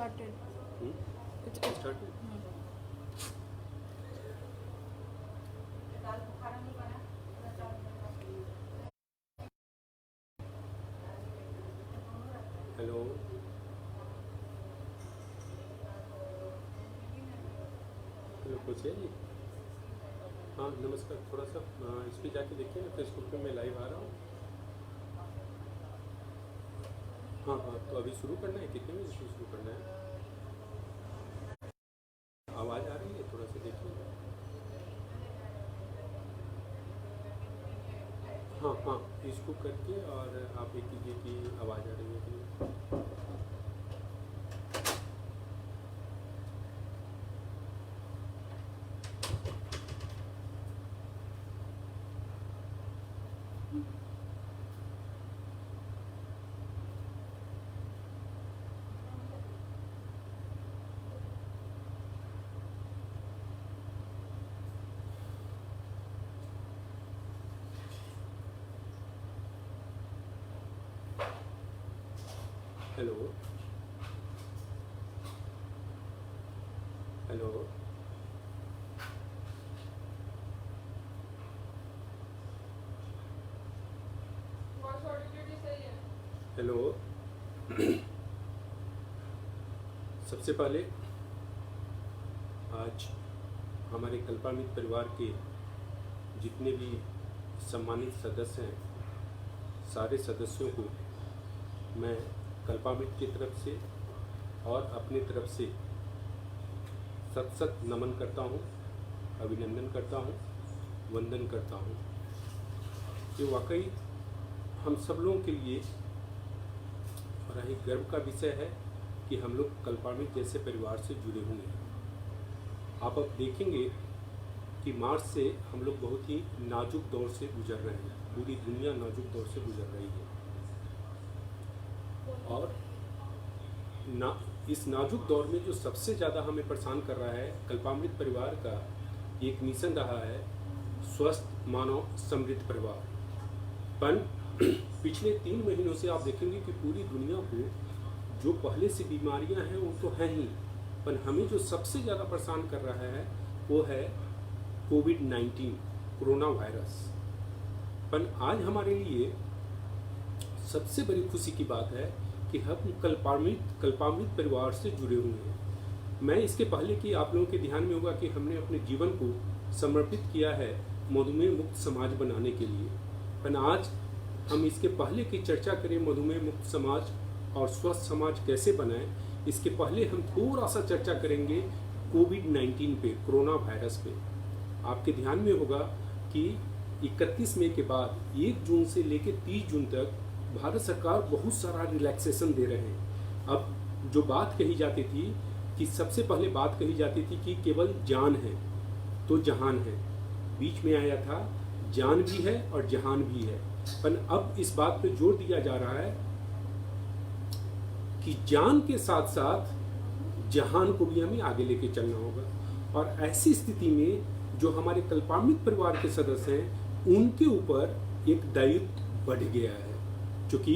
started. It's started. Hello hello कुछ है जी? हाँ नमस्कार, थोड़ा सा इस पे जाके देखिए ना, फेसबुक पे मैं लाइव आ रहा हूँ। हाँ हाँ, तो अभी शुरू करना है? कितने बजे से शुरू करना है? आवाज़ आ रही है? थोड़ा सा देखिए। हाँ हाँ, इसको करके और आप ये कीजिए कि आवाज़ आ रही है कि नहीं। हेलो हेलो हेलो सबसे पहले आज हमारे कल्पामित परिवार के जितने भी सम्मानित सदस्य हैं, सारे सदस्यों को मैं कल्पामित की तरफ से और अपनी तरफ से सत सत नमन करता हूँ, अभिनंदन करता हूँ, वंदन करता हूँ। ये वाकई हम सब लोगों के लिए बड़ा ही गर्व का विषय है कि हम लोग कल्पामित जैसे परिवार से जुड़े हुए हैं। आप अब देखेंगे कि मार्च से हम लोग बहुत ही नाजुक दौर से गुजर रहे हैं, पूरी दुनिया नाजुक दौर से गुजर रही है। और इस नाजुक दौर में जो सबसे ज़्यादा हमें परेशान कर रहा है, कल्पामृत परिवार का एक मिशन रहा है स्वस्थ मानव समृद्ध परिवार। पर पिछले 3 महीनों से आप देखेंगे कि पूरी दुनिया को जो पहले से बीमारियां हैं वो तो हैं ही, पर हमें जो सबसे ज़्यादा परेशान कर रहा है वो है कोविड-19 कोरोना वायरस। पर आज हमारे लिए सबसे बड़ी खुशी की बात है कि हम कल्पामृत परिवार से जुड़े हुए हैं। मैं इसके पहले कि आप लोगों के ध्यान में होगा कि हमने अपने जीवन को समर्पित किया है मधुमेह मुक्त समाज बनाने के लिए। पर आज हम इसके पहले की चर्चा करें मधुमेह मुक्त समाज और स्वस्थ समाज कैसे बनाएं, इसके पहले हम थोड़ा सा चर्चा करेंगे कोविड-19 पे, कोरोना वायरस पे। आपके ध्यान में होगा कि 31 मई के बाद 1 जून से लेकर 30 जून तक भारत सरकार बहुत सारा रिलैक्सेशन दे रहे हैं। अब जो बात कही जाती थी कि सबसे पहले बात कही जाती थी कि केवल जान है तो जहान है, बीच में आया था जान भी है और जहान भी है। पर अब इस बात पे जोर दिया जा रहा है कि जान के साथ साथ जहान को भी हमें आगे लेके चलना होगा। और ऐसी स्थिति में जो हमारे कल्पामृत परिवार के सदस्य हैं उनके ऊपर एक दायित्व बढ़ गया है, क्योंकि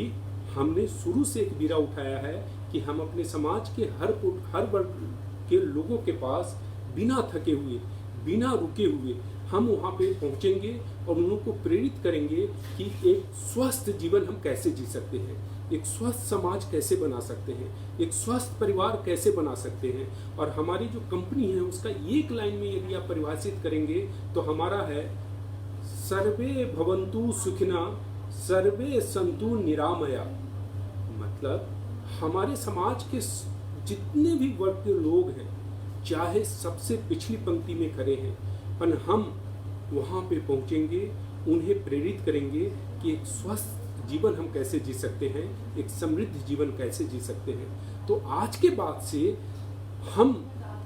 हमने शुरू से एक बीड़ा उठाया है कि हम अपने समाज के हर वर्ग के लोगों के पास बिना थके हुए, बिना रुके हुए हम वहाँ पे पहुँचेंगे और उन लोगों को प्रेरित करेंगे कि एक स्वस्थ जीवन हम कैसे जी सकते हैं, एक स्वस्थ समाज कैसे बना सकते हैं, एक स्वस्थ परिवार कैसे बना सकते हैं। और हमारी जो कंपनी है उसका एक लाइन में यदि आप परिभाषित करेंगे तो हमारा है सर्वे भवन्तु सुखिना सर्वे सन्तु निरामया। मतलब हमारे समाज के जितने भी वर्ग के लोग हैं, चाहे सबसे पिछली पंक्ति में खड़े हैं, पर हम वहाँ पे पहुँचेंगे, उन्हें प्रेरित करेंगे कि एक स्वस्थ जीवन हम कैसे जी सकते हैं, एक समृद्ध जीवन कैसे जी सकते हैं। तो आज के बाद से हम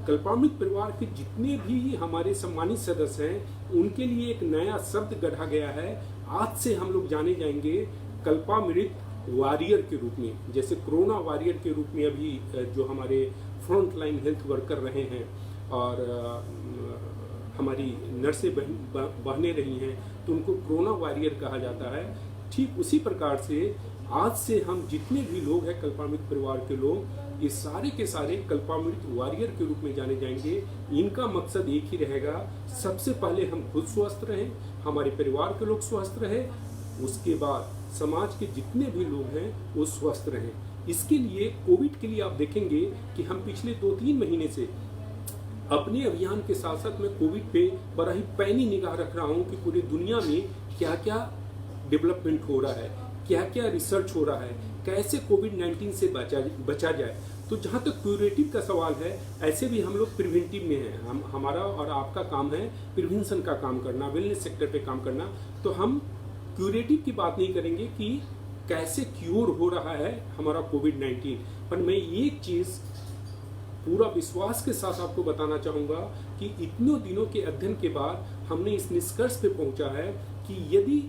कल्पामृत परिवार के जितने भी हमारे सम्मानित सदस्य हैं उनके लिए एक नया शब्द गढ़ा गया है। आज से हम लोग जाने जाएंगे कल्पामृत वॉरियर के रूप में। जैसे कोरोना वॉरियर के रूप में अभी जो हमारे फ्रंट लाइन हेल्थ वर्कर रहे हैं और हमारी नर्सें बहने रही हैं तो उनको कोरोना वॉरियर कहा जाता है। ठीक उसी प्रकार से आज से हम जितने भी लोग हैं कल्पामृत परिवार के लोग, ये सारे के सारे कल्पामृत वॉरियर के रूप में जाने जाएंगे। इनका मकसद एक ही रहेगा, सबसे पहले हम खुद स्वस्थ रहें, हमारे परिवार के लोग स्वस्थ रहें, उसके बाद समाज के जितने भी लोग हैं वो स्वस्थ रहें। इसके लिए कोविड के लिए आप देखेंगे कि हम पिछले 2-3 महीने से अपने अभियान के साथ साथ मैं कोविड पे बड़ा ही पैनी निगाह रख रहा हूँ कि पूरी दुनिया में क्या क्या डेवलपमेंट हो रहा है, क्या क्या रिसर्च हो रहा है, कैसे कोविड-19 से बचा जाए। तो जहाँ तक क्यूरेटिव का सवाल है, ऐसे भी हम लोग प्रिवेंटिव में हैं। हमारा और आपका काम है प्रिवेंशन का काम करना, वेलनेस सेक्टर पे काम करना। तो हम क्यूरेटिव की बात नहीं करेंगे कि कैसे क्यूर हो रहा है हमारा कोविड-19, पर मैं एक चीज़ पूरा विश्वास के साथ आपको बताना चाहूँगा कि इतनों दिनों के अध्ययन के बाद हमने इस निष्कर्ष पे पहुँचा है कि यदि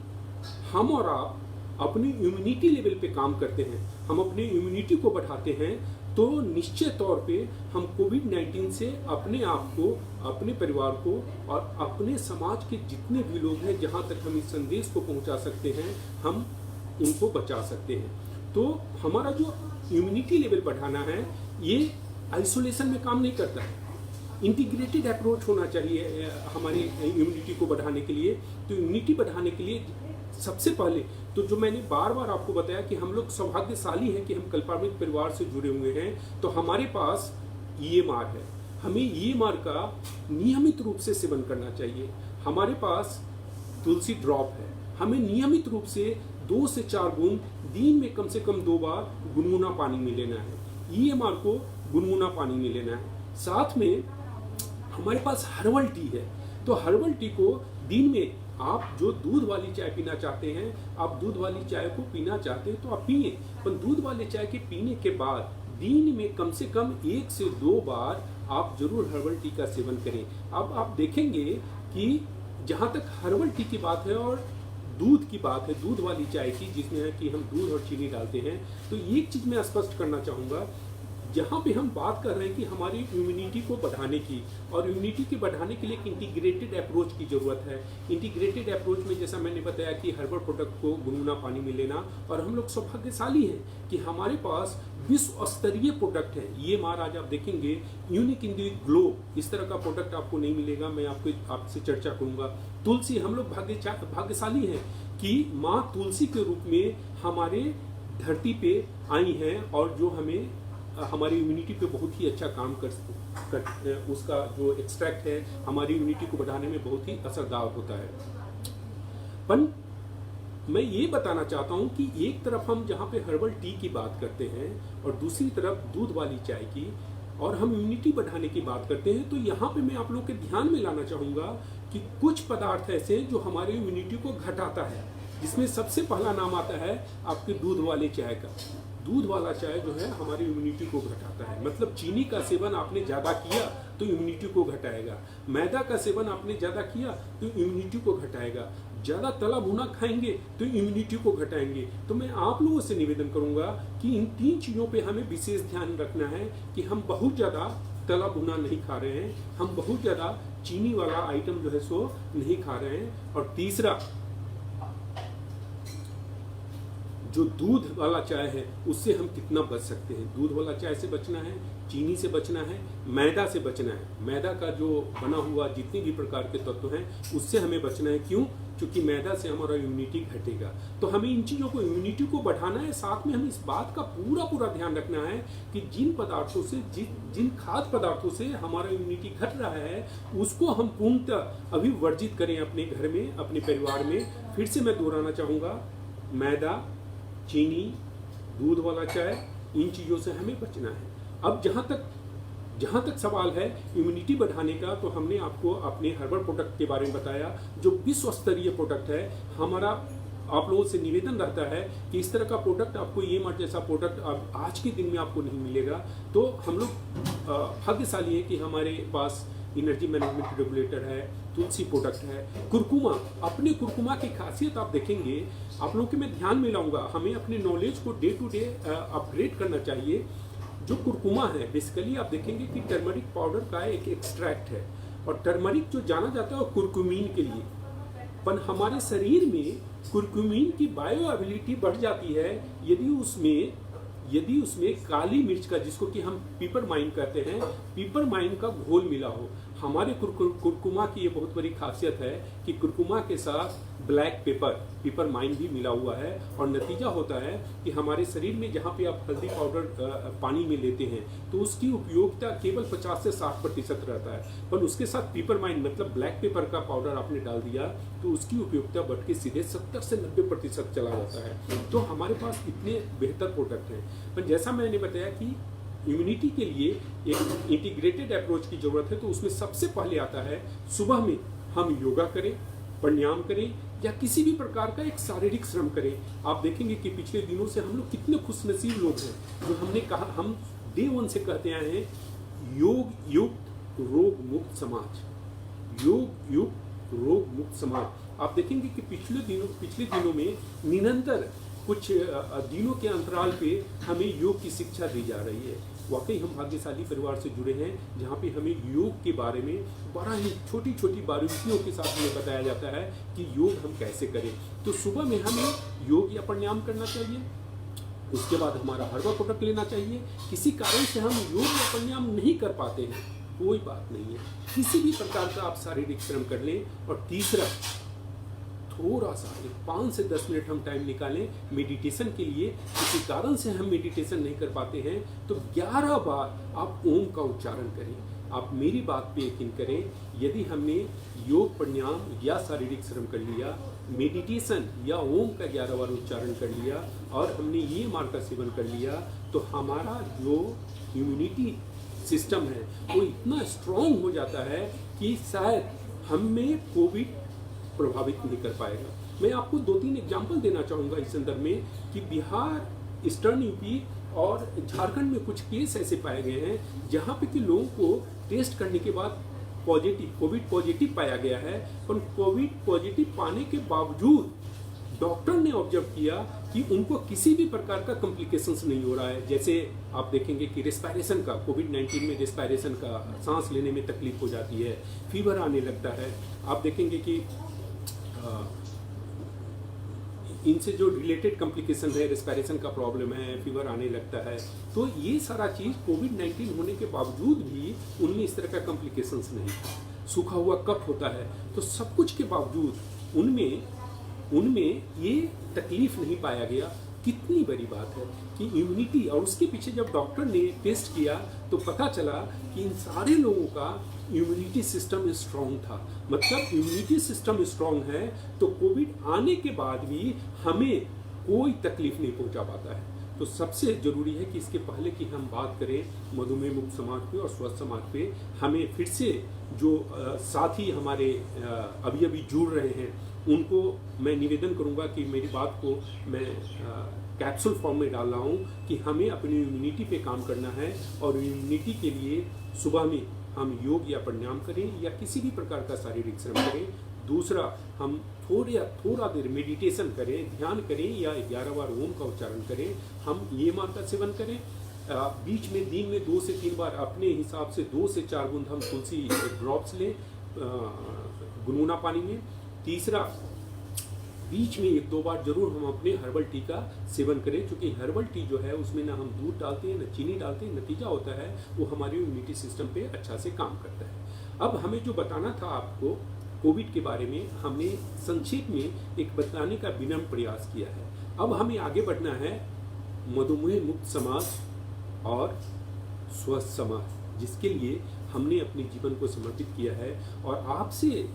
हम और आप अपनी इम्यूनिटी लेवल पे काम करते हैं, हम अपनी इम्यूनिटी को बढ़ाते हैं, तो निश्चय तौर पे हम कोविड-19 से अपने आप को, अपने परिवार को और अपने समाज के जितने भी लोग हैं, जहाँ तक हम इस संदेश को पहुँचा सकते हैं, हम उनको बचा सकते हैं। तो हमारा जो इम्यूनिटी लेवल बढ़ाना है, ये आइसोलेशन में काम नहीं करता है। इंटीग्रेटेड अप्रोच होना चाहिए हमारी इम्यूनिटी को बढ़ाने के लिए। तो इम्यूनिटी बढ़ाने के लिए सबसे पहले तो जो मैंने बार बार आपको बताया कि हम लोग सौभाग्यशाली हैं कि हम कल्पामृत परिवार से जुड़े हुए हैं। तो हमारे पास EMR है, हमें EMR का नियमित रूप से सेवन करना चाहिए। हमारे पास तुलसी ड्रॉप है, हमें नियमित रूप से 2 से 4 बूंद दिन में कम से कम 2 बार गुनगुना पानी में लेना है। EMR को गुनगुना पानी में लेना है। साथ में हमारे पास हर्बल टी है, तो हर्बल टी को दिन में आप जो दूध वाली चाय पीना चाहते हैं, आप दूध वाली चाय को पीना चाहते हैं तो आप पिए, पर दूध वाले चाय के पीने के बाद दिन में कम से कम 1 से 2 बार आप जरूर हर्बल टी का सेवन करें। अब आप देखेंगे कि जहाँ तक हर्बल टी की बात है और दूध की बात है, दूध वाली चाय की, जिसमें है कि हम दूध और चीनी डालते हैं, तो एक चीज़ मैं स्पष्ट करना चाहूँगा, जहाँ पे हम बात कर रहे हैं कि हमारी इम्यूनिटी को बढ़ाने की, और इम्यूनिटी के बढ़ाने के लिए एक इंटीग्रेटेड अप्रोच की ज़रूरत है। इंटीग्रेटेड अप्रोच में जैसा मैंने बताया कि हर्बल प्रोडक्ट को गुनगुना पानी में लेना, और हम लोग सौभाग्यशाली हैं कि हमारे पास विश्व स्तरीय प्रोडक्ट है। ये महाराज आप देखेंगे यूनिक इन द ग्लोब, इस तरह का प्रोडक्ट आपको नहीं मिलेगा। मैं आपसे चर्चा करूँगा। तुलसी, हम लोग भाग्यशाली हैं कि माँ तुलसी के रूप में हमारे धरती पे आई हैं, और जो हमें हमारी इम्यूनिटी पे बहुत ही अच्छा काम कर उसका जो एक्सट्रैक्ट है हमारी इम्यूनिटी को बढ़ाने में बहुत ही असरदार होता है। पर मैं ये बताना चाहता हूँ कि एक तरफ हम जहाँ पे हर्बल टी की बात करते हैं और दूसरी तरफ दूध वाली चाय की, और हम इम्यूनिटी बढ़ाने की बात करते हैं, तो यहाँ पे मैं आप लोग के ध्यान में लाना चाहूँगा कि कुछ पदार्थ ऐसे जो हमारी इम्यूनिटी को घटाता है, जिसमें सबसे पहला नाम आता है आपके दूध वाले चाय का। दूध वाला चाय जो है हमारी इम्यूनिटी को घटाता है। मतलब चीनी का सेवन आपने ज़्यादा किया तो इम्यूनिटी को घटाएगा, मैदा का सेवन आपने ज़्यादा किया तो इम्यूनिटी को घटाएगा, ज़्यादा तला भुना खाएंगे तो इम्यूनिटी को घटाएंगे। तो मैं आप लोगों से निवेदन करूँगा कि इन 3 चीज़ों पे हमें विशेष ध्यान रखना है कि हम बहुत ज़्यादा तला भुना नहीं खा रहे हैं, हम बहुत ज़्यादा चीनी वाला आइटम जो है सो नहीं खा रहे हैं। और तीसरा, जो दूध वाला चाय है उससे हम कितना बच सकते हैं। दूध वाला चाय से बचना है, चीनी से बचना है, मैदा से बचना है। मैदा का जो बना हुआ जितने भी प्रकार के तत्व हैं उससे हमें बचना है। क्यों? क्योंकि मैदा से हमारा इम्यूनिटी घटेगा। तो हमें इन चीज़ों को, इम्यूनिटी को बढ़ाना है। साथ में हमें इस बात का पूरा ध्यान रखना है कि जिन पदार्थों से, जिन खाद्य पदार्थों से हमारा इम्यूनिटी घट रहा है उसको हम पूर्णतः अभी वर्जित करें अपने घर में, अपने परिवार में। फिर से मैं दोहराना चाहूँगा, मैदा, चीनी, दूध वाला चाय, इन चीज़ों से हमें बचना है। अब जहाँ तक सवाल है इम्यूनिटी बढ़ाने का, तो हमने आपको अपने हर्बल प्रोडक्ट के बारे में बताया जो विश्व स्तरीय प्रोडक्ट है। हमारा आप लोगों से निवेदन रहता है कि इस तरह का प्रोडक्ट आपको, ये मत जैसा प्रोडक्ट अब आज के दिन में आपको नहीं मिलेगा। तो हम लोग भाग्यशाली हैं कि हमारे पास एनर्जी मैनेजमेंट रेगुलेटर है, तुलसी प्रोडक्ट है, कुरकुमा। अपने कुरकुमा की खासियत आप देखेंगे, आप लोगों के मैं ध्यान में लाऊंगा, हमें अपने नॉलेज को डे टू डे अपग्रेड करना चाहिए। जो कुरकुमा है बेसिकली आप देखेंगे कि टर्मरिक पाउडर का एक एक्सट्रैक्ट है, और टर्मरिक जो जाना जाता है वो कुरकुमीन के लिए। पर हमारे शरीर में कुरकुमीन की बायो एबिलिटी बढ़ जाती है यदि उसमें यदि उसमें काली मिर्च का, जिसको कि हम पीपर माइन कहते हैं, पीपर माइन का घोल मिला हो। हमारे कुरकुमा की ये बहुत बड़ी खासियत है कि कुरकुमा के साथ ब्लैक पेपर, पीपर माइन भी मिला हुआ है, और नतीजा होता है कि हमारे शरीर में जहाँ पे आप हल्दी पाउडर पानी में लेते हैं तो उसकी उपयोगिता केवल 50 से 60% रहता है, पर उसके साथ पीपर माइन मतलब ब्लैक पेपर का पाउडर आपने डाल दिया तो उसकी उपयोगिता बढ़ के सीधे 70 से 90% चला जाता है। तो हमारे पास इतने बेहतर प्रोडक्ट हैं। पर जैसा मैंने बताया कि इम्यूनिटी के लिए एक इंटीग्रेटेड अप्रोच की जरूरत है, तो उसमें सबसे पहले आता है सुबह में हम योगा करें, प्राणायाम करें, या किसी भी प्रकार का एक शारीरिक श्रम करें। आप देखेंगे कि पिछले दिनों से हम लोग कितने खुशनसीब लोग हैं, जो हमने कहा, हम डे 1 से कहते आए हैं योग युक्त रोग मुक्त समाज, योग युक्त रोग मुक्त समाज। आप देखेंगे कि पिछले दिनों में निरंतर कुछ दिनों के अंतराल पे हमें योग की शिक्षा दी जा रही है। वाकई हम भाग्यशाली परिवार से जुड़े हैं, जहाँ पे हमें योग के बारे में बड़ा ही छोटी छोटी बारीकियों के साथ हमें बताया जाता है कि योग हम कैसे करें। तो सुबह में हमें योग या प्राणायाम करना चाहिए, उसके बाद हमारा हर्बल प्रोडक्ट लेना चाहिए। किसी कारण से हम योग या प्राणायाम नहीं कर पाते हैं, कोई बात नहीं है, किसी भी प्रकार का आप शारीरिक श्रम कर लें। और तीसरा, थोड़ा सा 5 से 10 मिनट हम टाइम निकालें मेडिटेशन के लिए। किसी कारण से हम मेडिटेशन नहीं कर पाते हैं तो 11 बार आप ओम का उच्चारण करें। आप मेरी बात पे यकीन करें, यदि हमने योग प्राणायाम या शारीरिक श्रम कर लिया, मेडिटेशन या ओम का 11 बार उच्चारण कर लिया, और हमने ये मार्ग का सेवन कर लिया, तो हमारा जो इम्यूनिटी सिस्टम है वो इतना स्ट्रॉन्ग हो जाता है कि शायद हमें कोविड प्रभावित नहीं कर पाएगा। मैं आपको 2-3 एग्जाम्पल देना चाहूँगा इस संदर्भ में कि बिहार, ईस्टर्न यूपी और झारखंड में कुछ केस ऐसे पाए गए हैं जहाँ पे कि लोगों को टेस्ट करने के बाद कोविड पॉजिटिव पाया गया है, और कोविड पॉजिटिव पाने के बावजूद डॉक्टर ने ऑब्जर्व किया कि उनको किसी भी प्रकार का कॉम्प्लिकेशंस नहीं हो रहा है। जैसे आप देखेंगे कि रेस्पिरेशन का, कोविड-19 में रेस्पिरेशन का, सांस लेने में तकलीफ हो जाती है, फीवर आने लगता है। आप देखेंगे कि इनसे जो रिलेटेड कॉम्प्लिकेशन है, रेस्पिरेशन का प्रॉब्लम है, फीवर आने लगता है। तो ये सारा चीज़ कोविड-19 होने के बावजूद भी उनमें इस तरह का कॉम्प्लिकेशंस नहीं था। सूखा हुआ कफ होता है, तो सब कुछ के बावजूद उनमें ये तकलीफ नहीं पाया गया। कितनी बड़ी बात है कि इम्यूनिटी, और उसके पीछे जब डॉक्टर ने टेस्ट किया तो पता चला कि इन सारे लोगों का इम्यूनिटी सिस्टम स्ट्रांग था। मतलब इम्यूनिटी सिस्टम स्ट्रांग है तो कोविड आने के बाद भी हमें कोई तकलीफ नहीं पहुंचा पाता है। तो सबसे जरूरी है कि इसके पहले कि हम बात करें मधुमेह मुक्त समाज पे और स्वस्थ समाज पे, हमें फिर से जो साथी हमारे अभी जुड़ रहे हैं उनको मैं निवेदन करूंगा कि मेरी बात को मैं कैप्सूल फॉर्म में डाल रहा हूँ कि हमें अपनी इम्यूनिटी पे काम करना है, और इम्यूनिटी के लिए सुबह में हम योग या प्राणायाम करें या किसी भी प्रकार का शारीरिक श्रम करें। दूसरा, हम थोड़ा देर मेडिटेशन करें, ध्यान करें, या 11 बार ओम का उच्चारण करें। हम ये मार्ग का सेवन करें। बीच में दिन में 2 से 3 बार अपने हिसाब से 2 से 4 बूंद हम तुलसी ड्रॉप्स लें गुनगुना पानी में। तीसरा, बीच में 1-2 बार जरूर हम अपने हर्बल टी का सेवन करें, क्योंकि हर्बल टी जो है उसमें ना हम दूध डालते हैं ना चीनी डालते हैं। नतीजा होता है वो हमारे इम्यूनिटी सिस्टम पे अच्छा से काम करता है। अब हमें जो बताना था आपको कोविड के बारे में, हमने संक्षेप में एक बताने का विनम्र प्रयास किया है। अब हमें आगे बढ़ना है मधुमेह मुक्त समाज और स्वस्थ समाज, जिसके लिए हमने अपने जीवन को समर्पित किया है। और आपसे,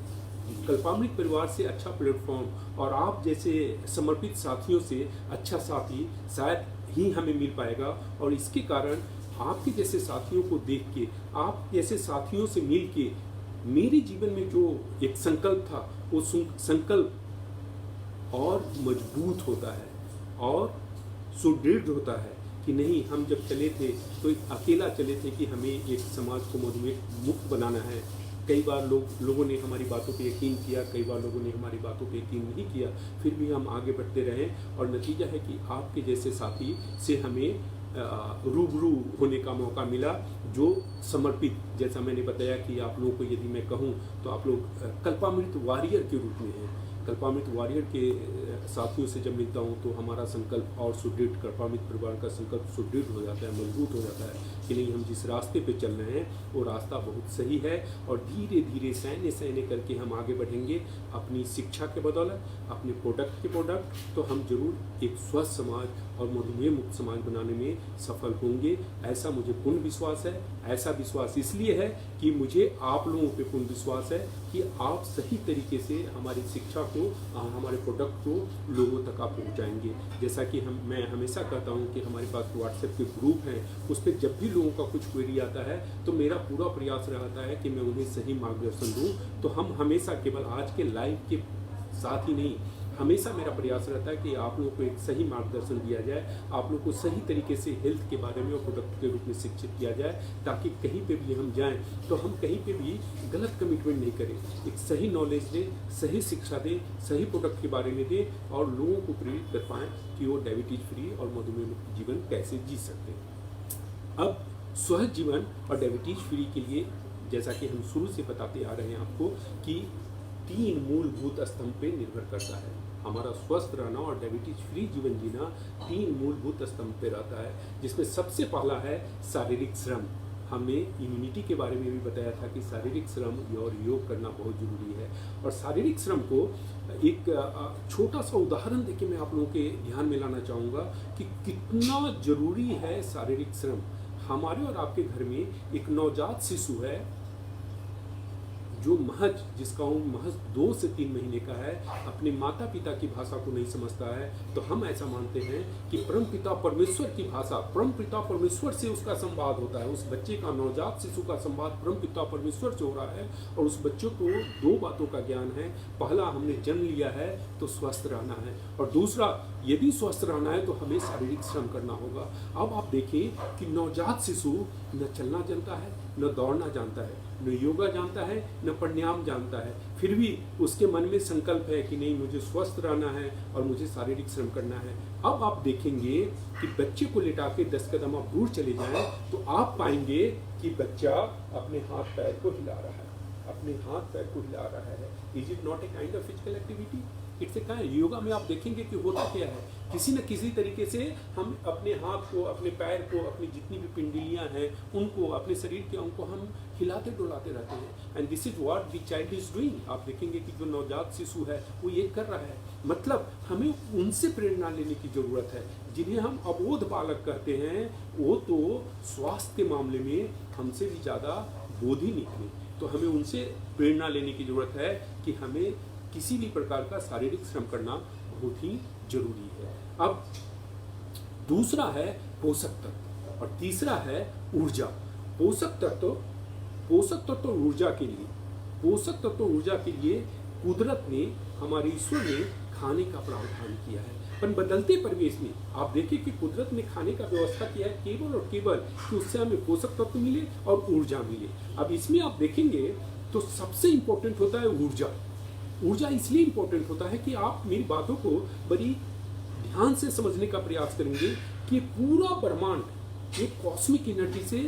कल्पामृत परिवार से अच्छा प्लेटफॉर्म और आप जैसे समर्पित साथियों से अच्छा साथी शायद ही हमें मिल पाएगा। और इसके कारण आपके जैसे साथियों को देख के, आप जैसे साथियों से मिल के मेरे जीवन में जो एक संकल्प था वो संकल्प और मजबूत होता है और सुदृढ़ होता है कि नहीं, हम जब चले थे तो अकेला चले थे कि हमें एक समाज को मधुमेह मुक्त बनाना है। कई बार लोगों ने हमारी बातों पे यकीन किया, कई बार लोगों ने हमारी बातों पे यकीन नहीं किया, फिर भी हम आगे बढ़ते रहे। और नतीजा है कि आपके जैसे साथी से हमें रूबरू होने का मौका मिला, जो समर्पित, जैसा मैंने बताया कि आप लोगों को यदि मैं कहूँ तो आप लोग कल्पामृत वॉरियर के रूप में हैं। कल्पामित वॉरियर के साथियों से जब मिलता हूँ तो हमारा संकल्प और सुदृढ़, कल्पामित परिवार का संकल्प सुदृढ़ हो जाता है, मजबूत हो जाता है कि नहीं, हम जिस रास्ते पे चल रहे हैं वो रास्ता बहुत सही है और धीरे धीरे सैन्य सैन्य करके हम आगे बढ़ेंगे अपनी शिक्षा के बदौलत, अपने प्रोडक्ट के प्रोडक्ट, तो हम जरूर एक स्वस्थ समाज और मधुमेह मुक्त समाज बनाने में सफल होंगे। ऐसा मुझे पूर्ण विश्वास है। ऐसा विश्वास इसलिए है कि मुझे आप लोगों पे पूर्ण विश्वास है कि आप सही तरीके से हमारी शिक्षा को, हमारे प्रोडक्ट को लोगों तक आप पहुँचाएंगे। जैसा कि मैं हमेशा कहता हूँ कि हमारे पास व्हाट्सएप के ग्रुप हैं, उस पर जब भी लोगों का कुछ क्वेरी आता है तो मेरा पूरा प्रयास रहता है कि मैं उन्हें सही मार्गदर्शन दूँ। तो हम हमेशा केवल आज के लाइव के साथ ही नहीं, हमेशा मेरा प्रयास रहता है कि आप लोगों को एक सही मार्गदर्शन दिया जाए, आप लोगों को सही तरीके से हेल्थ के बारे में और प्रोडक्ट के रूप में शिक्षित किया जाए, ताकि कहीं पे भी हम जाएं तो हम कहीं पे भी गलत कमिटमेंट नहीं करें, एक सही नॉलेज दें, सही शिक्षा दें, सही प्रोडक्ट के बारे में दें और लोगों को प्रेरित कर पाएँ कि वो डायबिटीज फ्री और मधुमेह मुक्त जीवन कैसे जी सकते हैं। अब स्वस्थ जीवन और डायबिटीज फ्री के लिए, जैसा कि हम शुरू से बताते आ रहे हैं आपको, कि 3 मूलभूत स्तंभ पे निर्भर करता है। हमारा स्वस्थ रहना और डायबिटीज फ्री जीवन जीना 3 मूलभूत स्तंभ पे रहता है, जिसमें सबसे पहला है शारीरिक श्रम। हमने इम्यूनिटी के बारे में भी बताया था कि शारीरिक श्रम और योग करना बहुत जरूरी है। और शारीरिक श्रम को एक छोटा सा उदाहरण देके मैं आप लोगों के ध्यान में लाना चाहूँगा कि कितना जरूरी है शारीरिक श्रम। हमारे और आपके घर में एक नवजात शिशु है जो जिसका उम्र महज 2 से 3 महीने का है, अपने माता पिता की भाषा को नहीं समझता है, तो हम ऐसा मानते हैं कि परम पिता परमेश्वर की भाषा, परम पिता परमेश्वर से उसका संवाद होता है। उस बच्चे का, नवजात शिशु का संवाद परम पिता परमेश्वर से हो रहा है और उस बच्चे को 2 बातों का ज्ञान है। पहला, हमने जन्म लिया है तो स्वस्थ रहना है, और दूसरा, यदि स्वस्थ रहना है तो हमें शारीरिक श्रम करना होगा। अब आप देखें कि नवजात शिशु न चलना जानता है, न दौड़ना जानता है, न योगा जानता है, न प्राणायाम जानता है, फिर भी उसके मन में संकल्प है कि नहीं, मुझे स्वस्थ रहना है और मुझे शारीरिक श्रम करना है। अब आप देखेंगे कि बच्चे को लेटा के 10 कदम आप दूर चले जाएं तो आप पाएंगे कि बच्चा अपने हाथ पैर को हिला रहा है, अपने हाथ पैर को हिला रहा है। Is it not a kind of physical activity? It's a kind. Yoga में आप देखेंगे कि होता क्या है, किसी न किसी तरीके से हम अपने हाथ को, अपने पैर को, अपनी जितनी भी पिंडलियां हैं उनको, अपने शरीर के अंग को हम हिलाते डुलाते रहते हैं। And this is what the child is doing. आप देखेंगे कि जो नवजात शिशु है वो ये कर रहा है। मतलब हमें उनसे प्रेरणा लेने की जरूरत है। जिन्हें हम अबोध बालक कहते हैं वो तो स्वास्थ्य के मामले में हमसे भी ज़्यादा बोधी निकले, तो हमें उनसे प्रेरणा लेने की जरूरत है कि हमें किसी भी प्रकार का शारीरिक श्रम करना बहुत ही जरूरी है। अब दूसरा है पोषक तत्व और तीसरा है ऊर्जा। पोषक तत्व ऊर्जा के लिए, पोषक तत्व ऊर्जा के लिए कुदरत ने, हमारे ईश्वर ने खाने का प्रावधान किया है। पर बदलते परिवेश में आप देखिए कि कुदरत ने खाने का व्यवस्था किया है केवल और केवल कि उससे हमें पोषक तत्व मिले और ऊर्जा मिले। अब इसमें आप देखेंगे तो सबसे इंपॉर्टेंट होता है ऊर्जा। ऊर्जा इसलिए इंपॉर्टेंट होता है कि आप मेरी बातों को बड़ी ध्यान से समझने का प्रयास करेंगे कि पूरा ब्रह्मांड एक कॉस्मिक एनर्जी से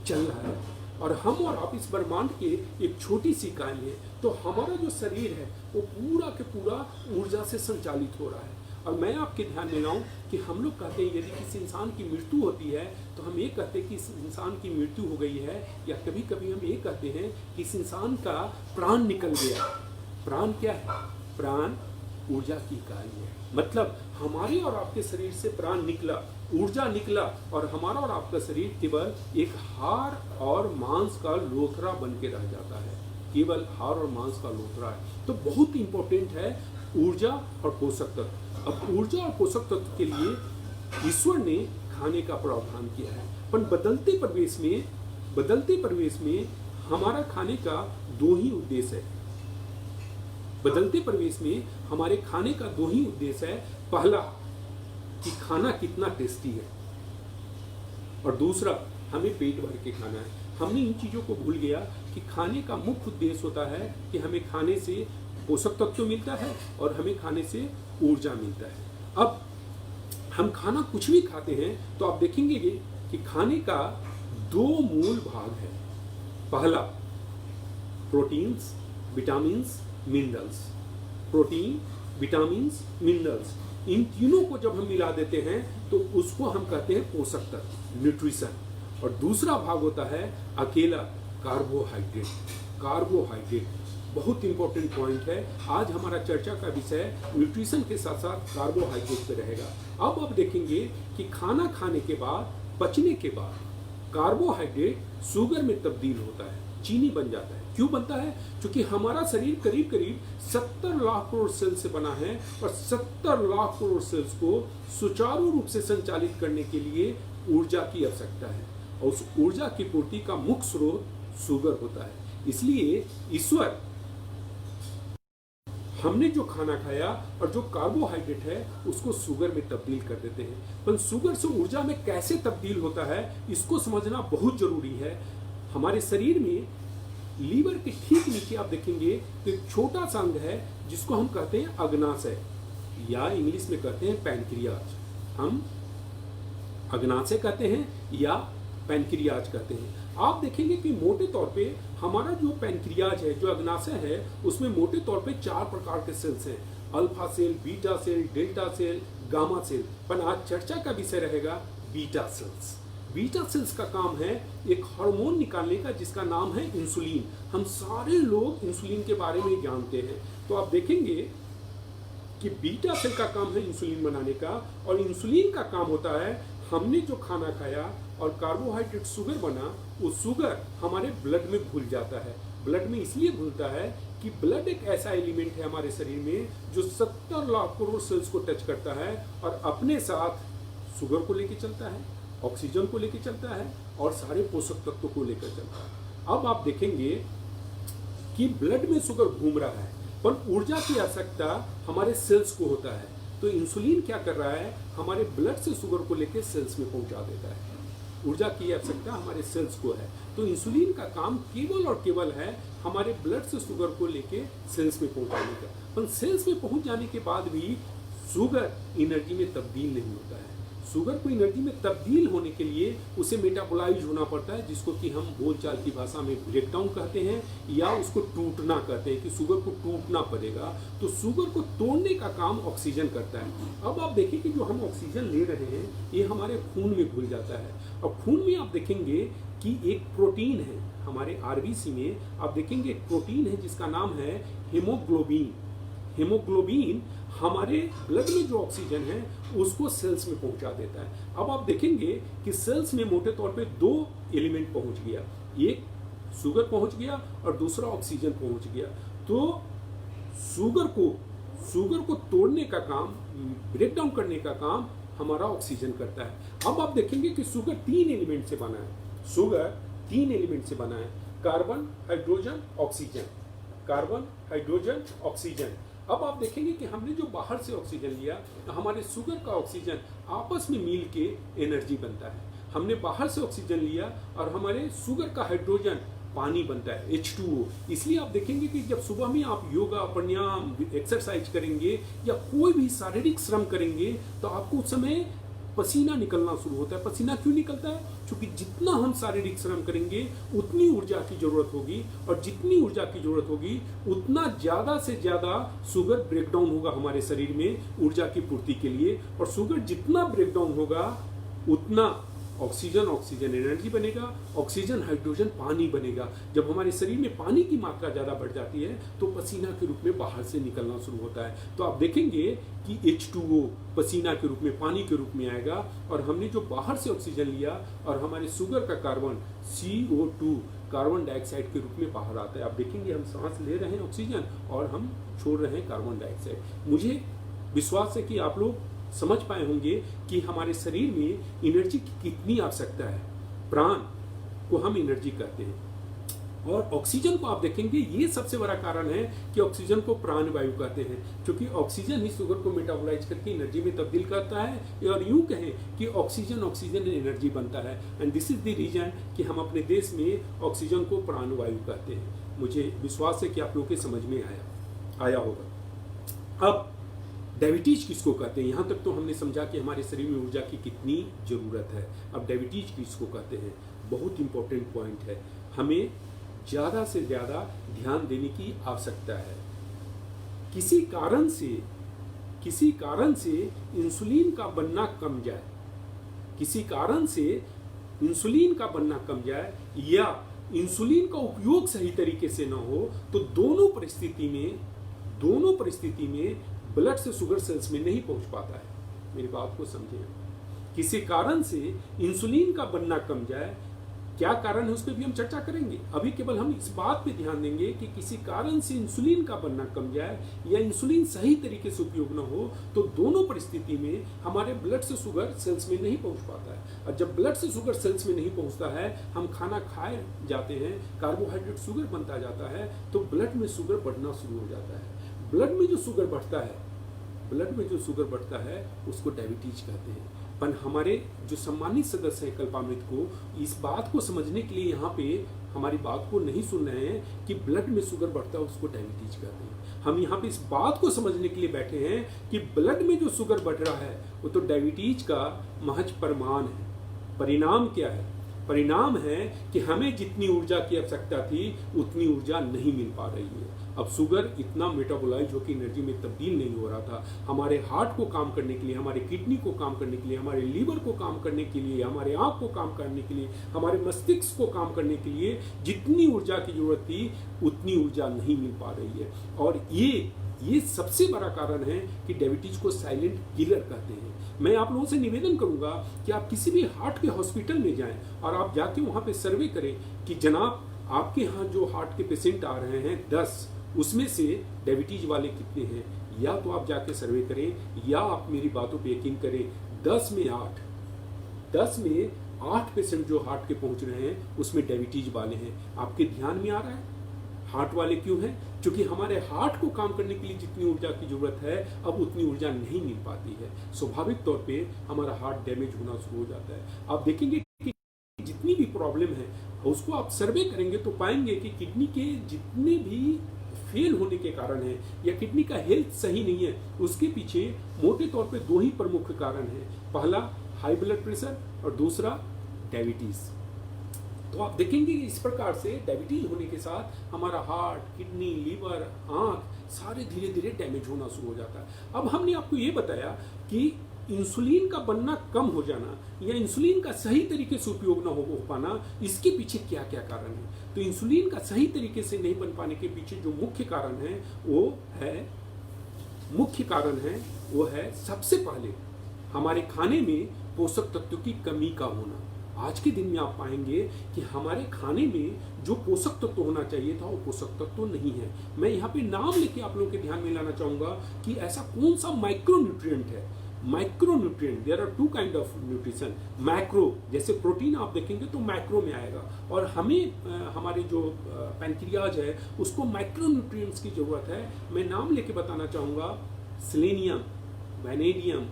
चल रहा है और हम और आप इस ब्रह्मांड के एक छोटी सी इकाई है। तो हमारा जो शरीर है वो पूरा के पूरा ऊर्जा से संचालित हो रहा है। और मैं आपके ध्यान में लाऊं कि हम लोग कहते हैं यदि किसी इंसान की मृत्यु होती है तो हम ये कहते हैं कि इस इंसान की मृत्यु हो गई है, या कभी कभी हम ये कहते हैं कि इस इंसान का प्राण निकल गया। प्राण क्या है? प्राण ऊर्जा की इकाई है। मतलब हमारे और आपके शरीर से प्राण निकला, ऊर्जा निकला, और हमारा और आपका शरीर केवल एक हाड़ और मांस का लोथरा बन के रह जाता है, केवल हाड़ और मांस का लोथरा है। तो बहुत इंपॉर्टेंट है ऊर्जा और पोषक तत्व। अब ऊर्जा और पोषक तत्व के लिए ईश्वर ने खाने का प्रावधान किया है, पर बदलते परिवेश में हमारा खाने का 2 ही उद्देश्य है। बदलते परिवेश में हमारे खाने का 2 ही उद्देश्य है। पहला कि खाना कितना टेस्टी है, और दूसरा हमें पेट भर के खाना है। हमने इन चीज़ों को भूल गया कि खाने का मुख्य उद्देश्य होता है कि हमें खाने से पोषक तत्व मिलता है और हमें खाने से ऊर्जा मिलता है। अब हम खाना कुछ भी खाते हैं तो आप देखेंगे कि खाने का 2 मूल भाग है। पहला proteins, vitamins, minerals, protein, vitamins, minerals, इन तीनों को जब हम मिला देते हैं तो उसको हम कहते हैं पोषक तत्व, न्यूट्रिशन। और दूसरा भाग होता है अकेला कार्बोहाइड्रेट। कार्बोहाइड्रेट बहुत इंपॉर्टेंट पॉइंट है। आज हमारा चर्चा का विषय न्यूट्रिशन के साथ साथ कार्बोहाइड्रेट पे रहेगा। अब आप देखेंगे कि खाना खाने के बाद, पचने के बाद कार्बोहाइड्रेट शुगर में तब्दील होता है, चीनी बन जाता है। क्यों बनता है? क्योंकि हमारा शरीर करीब करीब 70 लाख करोड़ सेल से बना है और 70 लाख करोड़ सेल्स को सुचारू रूप से संचालित करने के लिए ऊर्जा की आवश्यकता है और उस ऊर्जा की पूर्ति का मुख्य स्रोत शुगर होता है। इसलिए ईश्वर हमने जो खाना खाया और जो कार्बोहाइड्रेट है उसको शुगर में तब्दील कर देते हैं। पर शुगर से ऊर्जा में कैसे तब्दील होता है इसको समझना बहुत जरूरी है। हमारे शरीर में लीवर के ठीक नीचे आप देखेंगे तो एक छोटा सा अंग है जिसको हम कहते हैं अग्नाशय, या इंग्लिश में कहते हैं पैनक्रियाज। हम अग्नाशय कहते हैं या पैनक्रियाज कहते हैं। आप देखेंगे कि मोटे तौर पे हमारा जो पैनक्रियाज है, जो अग्नाशय है, उसमें मोटे तौर पे 4 प्रकार के सेल्स हैं, alpha cell, beta cell, delta cell, gamma cell. पर आज चर्चा का विषय रहेगा बीटा सेल्स। बीटा सेल्स का काम है एक हार्मोन निकालने का जिसका नाम है इंसुलिन। हम सारे लोग इंसुलिन के बारे में जानते हैं। तो आप देखेंगे कि बीटा सेल का काम है इंसुलिन बनाने का, और इंसुलिन का काम होता है हमने जो खाना खाया और कार्बोहाइड्रेट शुगर बना, वो शुगर हमारे ब्लड में घुल जाता है। ब्लड में इसलिए घुलता है कि ब्लड एक ऐसा एलिमेंट है हमारे शरीर में जो 70 लाख करोड़ सेल्स को टच करता है और अपने साथ शुगर को लेके चलता है, ऑक्सीजन को लेके चलता है और सारे पोषक तत्वों को लेकर चलता है। अब आप देखेंगे कि ब्लड में शुगर घूम रहा है पर ऊर्जा की आवश्यकता हमारे सेल्स को होता है। तो इंसुलिन क्या कर रहा है, हमारे ब्लड से शुगर को लेकर सेल्स में पहुंचा देता है। ऊर्जा की आवश्यकता हमारे सेल्स को है। तो इंसुलिन का काम केवल और केवल है हमारे ब्लड से शुगर को लेके सेल्स में पहुंचाने का। पर सेल्स में पहुंच जाने के बाद भी शुगर एनर्जी में तब्दील नहीं होता है। शुगर को एनर्जी में तब्दील होने के लिए उसे मेटाबोलाइज होना पड़ता है, जिसको कि हम बोलचाल की भाषा में ब्रेकडाउन कहते हैं या उसको टूटना कहते हैं कि शुगर को टूटना पड़ेगा। तो शुगर को तोड़ने का काम ऑक्सीजन करता है। अब आप देखिए कि जो हम ऑक्सीजन ले रहे हैं ये हमारे खून में घुल जाता है और खून में आप देखेंगे कि एक प्रोटीन है हमारे आरबीसी में, आप देखेंगे एक प्रोटीन है जिसका नाम है हीमोग्लोबिन। हीमोग्लोबिन हमारे ब्लड में जो ऑक्सीजन है उसको सेल्स में पहुंचा देता है। अब आप देखेंगे कि सेल्स में मोटे तौर पे 2 एलिमेंट पहुंच गया, एक शुगर पहुंच गया और दूसरा ऑक्सीजन पहुंच गया। तो शुगर को तोड़ने का काम, ब्रेकडाउन करने का काम हमारा ऑक्सीजन करता है। अब आप देखेंगे कि शुगर 3 एलिमेंट से बना है। शुगर 3 एलिमेंट से बना है, carbon, hydrogen, oxygen. Carbon, hydrogen, oxygen. अब आप देखेंगे कि हमने जो बाहर से ऑक्सीजन लिया, हमारे शुगर का ऑक्सीजन आपस में मिल के एनर्जी बनता है। हमने बाहर से ऑक्सीजन लिया और हमारे शुगर का हाइड्रोजन पानी बनता है, H2O। इसलिए आप देखेंगे कि जब सुबह में आप योगा, प्राणायाम, एक्सरसाइज करेंगे या कोई भी शारीरिक श्रम करेंगे तो आपको उस समय पसीना निकलना शुरू होता है। पसीना क्यों निकलता है? क्योंकि जितना हम शारीरिक श्रम करेंगे उतनी ऊर्जा की जरूरत होगी, और जितनी ऊर्जा की जरूरत होगी उतना ज्यादा से ज्यादा शुगर ब्रेकडाउन होगा हमारे शरीर में ऊर्जा की पूर्ति के लिए। और शुगर जितना ब्रेकडाउन होगा उतना ऑक्सीजन एनर्जी बनेगा, ऑक्सीजन हाइड्रोजन पानी बनेगा। जब हमारे शरीर में पानी की मात्रा ज़्यादा बढ़ जाती है तो पसीना के रूप में बाहर से निकलना शुरू होता है। तो आप देखेंगे कि H2O पसीना के रूप में, पानी के रूप में आएगा, और हमने जो बाहर से ऑक्सीजन लिया और हमारे शुगर का कार्बन CO2 कार्बन डाइऑक्साइड के रूप में बाहर आता है। आप देखेंगे हम सांस ले रहे हैं ऑक्सीजन और हम छोड़ रहे हैं कार्बन डाइऑक्साइड। मुझे विश्वास है कि आप लोग समझ पाए होंगे कि हमारे शरीर में एनर्जी की कितनी आवश्यकता है। प्राण को हम एनर्जी कहते हैं, और ऑक्सीजन को आप देखेंगे ये सबसे बड़ा कारण है कि ऑक्सीजन को प्राण वायु कहते हैं, क्योंकि ऑक्सीजन ही शुगर को मेटाबोलाइज करके एनर्जी में तब्दील करता है। और यूं कहें कि ऑक्सीजन एनर्जी बनता है। And this is the reason कि हम अपने देश में ऑक्सीजन को प्राण वायु कहते हैं। मुझे विश्वास है कि आप लोगों के समझ में आया होगा। अब डायबिटीज किसको कहते हैं? यहाँ तक तो हमने समझा कि हमारे शरीर में ऊर्जा की कितनी जरूरत है। अब डायबिटीज किसको कहते हैं? बहुत इंपॉर्टेंट पॉइंट है, हमें ज़्यादा से ज़्यादा ध्यान देने की आवश्यकता है। किसी कारण से इंसुलिन का बनना कम जाए, किसी कारण से इंसुलिन का बनना कम जाए या इंसुलिन का उपयोग सही तरीके से ना हो, तो दोनों परिस्थिति में ब्लड से शुगर सेल्स में नहीं पहुंच पाता है। मेरी बात को समझें। किसी कारण से इंसुलिन का बनना कम जाए, क्या कारण है उस पर भी हम चर्चा करेंगे। अभी केवल हम इस बात पे ध्यान देंगे कि किसी कारण से इंसुलिन का बनना कम जाए या इंसुलिन सही तरीके से उपयोग न हो, तो दोनों परिस्थिति में हमारे ब्लड से शुगर सेल्स में नहीं पहुंच पाता है। और जब ब्लड से शुगर सेल्स में नहीं पहुंचता है, हम खाना खाए जाते हैं, कार्बोहाइड्रेट शुगर बनता जाता है, तो ब्लड में शुगर बढ़ना शुरू हो जाता है। ब्लड में जो शुगर बढ़ता है उसको डायबिटीज कहते हैं। पर हमारे जो सम्मानित सदस्य हैं कल्पामृत को, इस बात को समझने के लिए यहाँ पे हमारी बात को नहीं सुन रहे हैं कि ब्लड में शुगर बढ़ता है उसको डायबिटीज कहते हैं। हम यहाँ पे इस बात को समझने के लिए बैठे हैं कि ब्लड में जो शुगर बढ़ रहा है वो तो डायबिटीज का महज प्रमाण है। परिणाम क्या है? परिणाम है कि हमें जितनी ऊर्जा की आवश्यकता थी उतनी ऊर्जा नहीं मिल पा रही है। अब शुगर इतना मेटाबोलाइज होकर एनर्जी में तब्दील नहीं हो रहा था। हमारे हार्ट को काम करने के लिए, हमारे किडनी को काम करने के लिए, हमारे लीवर को काम करने के लिए, हमारे आंख को काम करने के लिए, हमारे मस्तिष्क को काम करने के लिए जितनी ऊर्जा की जरूरत थी उतनी ऊर्जा नहीं मिल पा रही है। और ये सबसे बड़ा कारण है कि डायबिटीज को साइलेंट किलर कहते हैं। मैं आप लोगों से निवेदन करूंगा कि आप किसी भी हार्ट के हॉस्पिटल में जाएं और आप जाके वहां पे सर्वे करें कि जनाब आपके यहाँ जो हार्ट के पेशेंट आ रहे हैं 10, उसमें से डायबिटीज वाले कितने हैं। या तो आप जाके सर्वे करें या आप मेरी बातों पे यकीन करें, 10 में 8 पेशेंट जो हार्ट के पहुंच रहे हैं उसमें डायबिटीज वाले हैं। आपके ध्यान में आ रहा है हार्ट वाले क्यों हैं? क्योंकि हमारे हार्ट को काम करने के लिए जितनी ऊर्जा की जरूरत है अब उतनी ऊर्जा नहीं मिल पाती है। स्वाभाविक तौर पे हमारा हार्ट डैमेज होना शुरू हो जाता है। आप देखेंगे कि जितनी भी प्रॉब्लम है उसको आप सर्वे करेंगे तो पाएंगे कि किडनी के जितने भी फेल होने के कारण है या किडनी का हेल्थ सही नहीं है, उसके पीछे मोटे तौर पे 2 ही प्रमुख कारण है। पहला हाई ब्लड प्रेशर और दूसरा डायबिटीज। तो आप देखेंगे इस प्रकार से डायबिटीज होने के साथ हमारा हार्ट, किडनी, लीवर, आंख सारे धीरे धीरे डैमेज होना शुरू हो जाता है। अब हमने आपको ये बताया कि इंसुलिन का बनना कम हो जाना या इंसुलिन का सही तरीके से उपयोग ना हो पाना, इसके पीछे क्या क्या कारण है। तो इंसुलिन का सही तरीके से नहीं बन पाने के पीछे जो मुख्य कारण है वो है सबसे पहले हमारे खाने में पोषक तत्वों की कमी का होना। आज के दिन में आप पाएंगे कि हमारे खाने में जो पोषक तत्व होना चाहिए था वो पोषक तत्व नहीं है। मैं यहाँ पे नाम लेके आप लोगों के ध्यान में लाना चाहूंगा कि ऐसा कौन सा माइक्रोन्यूट्रिएंट है। Micronutrient, there are 2 kind of nutrition. Macro जैसे प्रोटीन आप देखेंगे तो मैक्रो में आएगा, और हमें हमारे जो पैंक्रियाज है उसको माइक्रोन्यूट्रिएंट्स की जरूरत है। मैं नाम लेके बताना चाहूंगा, selenium, vanadium,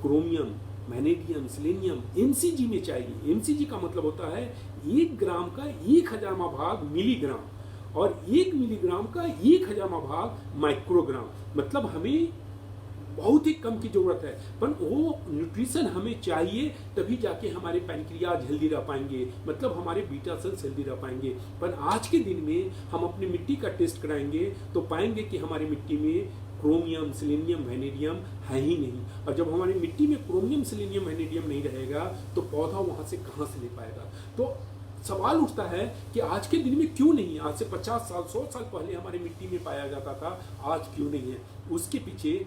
chromium, magnesium, selenium MCG में चाहिए। एमसीजी का मतलब होता है 1 ग्राम का 1000वां भाग मिलीग्राम, और 1 मिलीग्राम का 1000वां भाग माइक्रोग्राम। मतलब हमें बहुत ही कम की जरूरत है, पर वो न्यूट्रिशन हमें चाहिए तभी जाके हमारे पैंक्रियाज हेल्दी रह पाएंगे, मतलब हमारे बीटा सेल्स हेल्दी रह पाएंगे। पर आज के दिन में हम अपनी मिट्टी का टेस्ट कराएंगे तो पाएंगे कि हमारी मिट्टी में क्रोमियम, सेलेनियम, वैनेडियम है ही नहीं। और जब हमारी मिट्टी में क्रोमियम, सेलेनियम, वैनेडियम नहीं रहेगा तो पौधा वहां से कहां से ले पाएगा। तो सवाल उठता है कि आज के दिन में क्यों नहीं, आज से 50 साल 100 साल पहले हमारी मिट्टी में पाया जाता था, आज क्यों नहीं है। उसके पीछे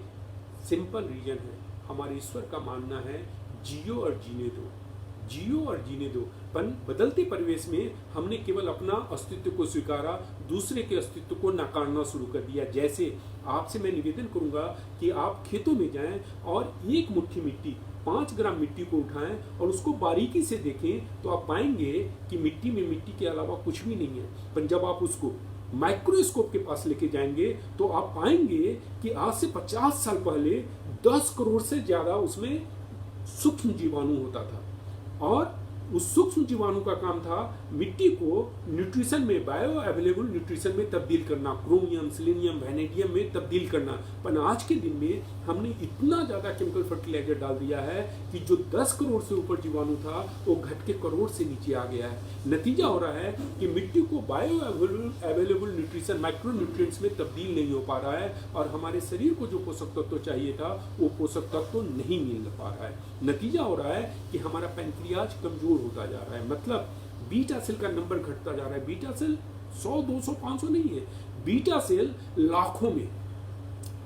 सिंपल रीजन है, हमारे ईश्वर का मानना है जियो और जीने दो, जियो और जीने दो। पर बदलते परिवेश में हमने केवल अपना अस्तित्व को स्वीकारा, दूसरे के अस्तित्व को नकारना शुरू कर दिया। जैसे आपसे मैं निवेदन करूंगा कि आप खेतों में जाएं और 1 मुट्ठी मिट्टी, 5 ग्राम मिट्टी को उठाएं और उसको बारीकी से देखें तो आप पाएंगे कि मिट्टी में मिट्टी के अलावा कुछ भी नहीं है। पर जब आप उसको माइक्रोस्कोप के पास लेके जाएंगे तो आप पाएंगे कि आज से 50 साल पहले 10 करोड़ से ज्यादा उसमें सूक्ष्म जीवाणु होता था, और उस सूक्ष्म जीवाणु का काम था मिट्टी को न्यूट्रिशन में, बायो अवेलेबल न्यूट्रिशन में तब्दील करना, क्रोमियम, सिलेनियम, वैनेडियम में तब्दील करना। पर आज के दिन में हमने इतना ज़्यादा केमिकल फर्टिलाइजर डाल दिया है कि जो 10 करोड़ से ऊपर जीवाणु था वो घट के करोड़ से नीचे आ गया है। नतीजा हो रहा है कि मिट्टी को bio available nutrition, micro nutrients में तब्दील नहीं हो पा रहा है और हमारे शरीर को जो पोषक तत्व चाहिए था वो पोषक तत्व नहीं मिल पा रहा है। नतीजा हो रहा है कि हमारा पैंक्रियाज कमजोर होता जा रहा है, मतलब बीटा सेल का नंबर घटता जा रहा है। बीटा सेल 100, 200, 500 नहीं है, बीटा सेल लाखों में।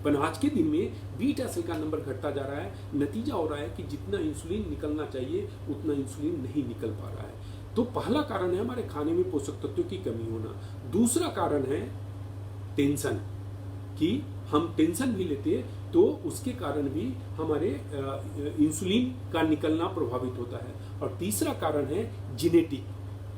पर आज के दिन में बीटा सेल का नंबर घटता जा रहा है। नतीजा हो रहा है कि जितना इंसुलिन निकलना चाहिए उतना इंसुलिन नहीं निकल पा रहा है। तो पहला कारण है हमारे खाने में पोषक तत्वों की कमी होना। दूसरा कारण है टेंशन, कि हम टेंशन भी लेते तो उसके कारण भी हमारे इंसुलिन का निकलना प्रभावित होता है। और तीसरा कारण है जेनेटिक,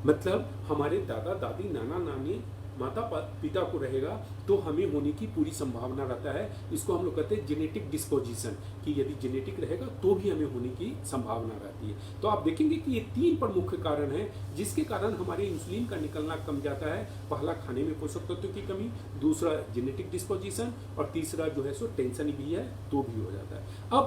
मतलब हमारे दादा दादी, नाना नानी, माता पिता को रहेगा तो हमें होने की पूरी संभावना रहता है। इसको हम लोग कहते हैं जेनेटिक डिस्पोजिशन, कि यदि जेनेटिक रहेगा तो भी हमें होने की संभावना रहती है। तो आप देखेंगे कि ये 3 प्रमुख कारण हैं जिसके कारण हमारे इंसुलिन का निकलना कम जाता है। पहला खाने में पोषक तत्वों की कमी, दूसरा जेनेटिक डिस्पोजिशन और तीसरा जो है सो टेंशन भी है तो भी हो जाता है। अब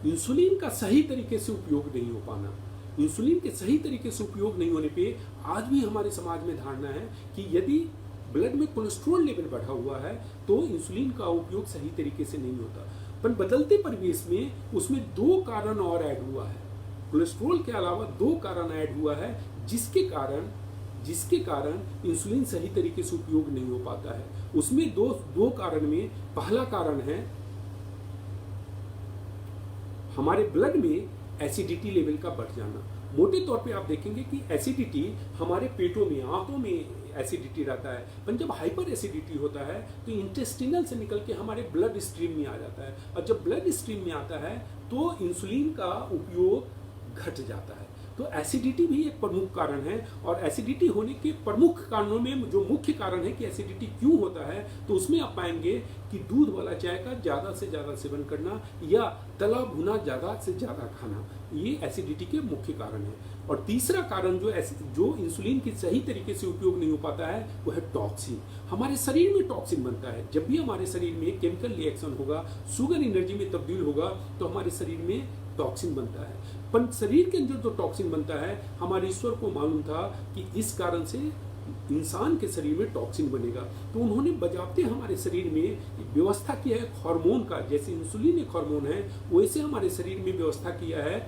इंसुलिन का सही तरीके से उपयोग नहीं हो पाना, इंसुलिन के सही तरीके से उपयोग नहीं होने पे आज भी हमारे समाज में धारणा है कि यदि ब्लड में कोलेस्ट्रॉल लेवल बढ़ा हुआ है तो इंसुलिन का उपयोग सही तरीके से नहीं होता। पर बदलते परिवेश में उसमें 2 कारण और ऐड हुआ है। कोलेस्ट्रॉल के अलावा 2 कारण ऐड हुआ है जिसके कारण इंसुलिन सही तरीके से उपयोग नहीं हो पाता है। उसमें दो कारण में पहला कारण है हमारे ब्लड में एसिडिटी लेवल का बढ़ जाना। मोटे तौर पे आप देखेंगे कि एसिडिटी हमारे पेटों में, आंतों में एसिडिटी रहता है, पर जब हाइपर एसिडिटी होता है तो इंटेस्टिनल से निकल के हमारे ब्लड स्ट्रीम में आ जाता है, और जब ब्लड स्ट्रीम में आता है तो इंसुलिन का उपयोग घट जाता है। तो एसिडिटी भी एक प्रमुख कारण है, और एसिडिटी होने के प्रमुख कारणों में जो मुख्य कारण है कि एसिडिटी क्यों होता है, तो उसमें आप पाएंगे कि दूध वाला चाय का ज़्यादा से ज़्यादा सेवन करना या तला भुना ज़्यादा से ज़्यादा खाना, ये एसिडिटी के मुख्य कारण है। और तीसरा कारण जो इंसुलिन की सही तरीके से उपयोग नहीं हो पाता है वो है टॉक्सिन। हमारे शरीर में टॉक्सिन बनता है। जब भी हमारे शरीर में केमिकल रिएक्शन होगा, शुगर एनर्जी में तब्दील होगा तो हमारे शरीर में टॉक्सिन बनता है। पर शरीर के अंदर जो टॉक्सिन बनता है, हमारे ईश्वर को मालूम था कि इस कारण से इंसान के शरीर में टॉक्सिन बनेगा, तो उन्होंने बजाते हमारे शरीर में व्यवस्था किया है हार्मोन का। जैसे इंसुलिन एक हार्मोन है, वैसे हमारे शरीर में व्यवस्था किया है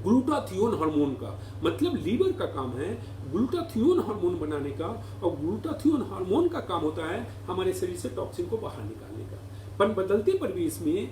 ग्लूटाथियोन हार्मोन का। मतलब लीवर का काम है ग्लूटाथियोन हार्मोन बनाने का, और ग्लूटाथियोन हार्मोन का काम होता है हमारे शरीर से टॉक्सिन को बाहर निकालने का। पर बदलते परिवेश में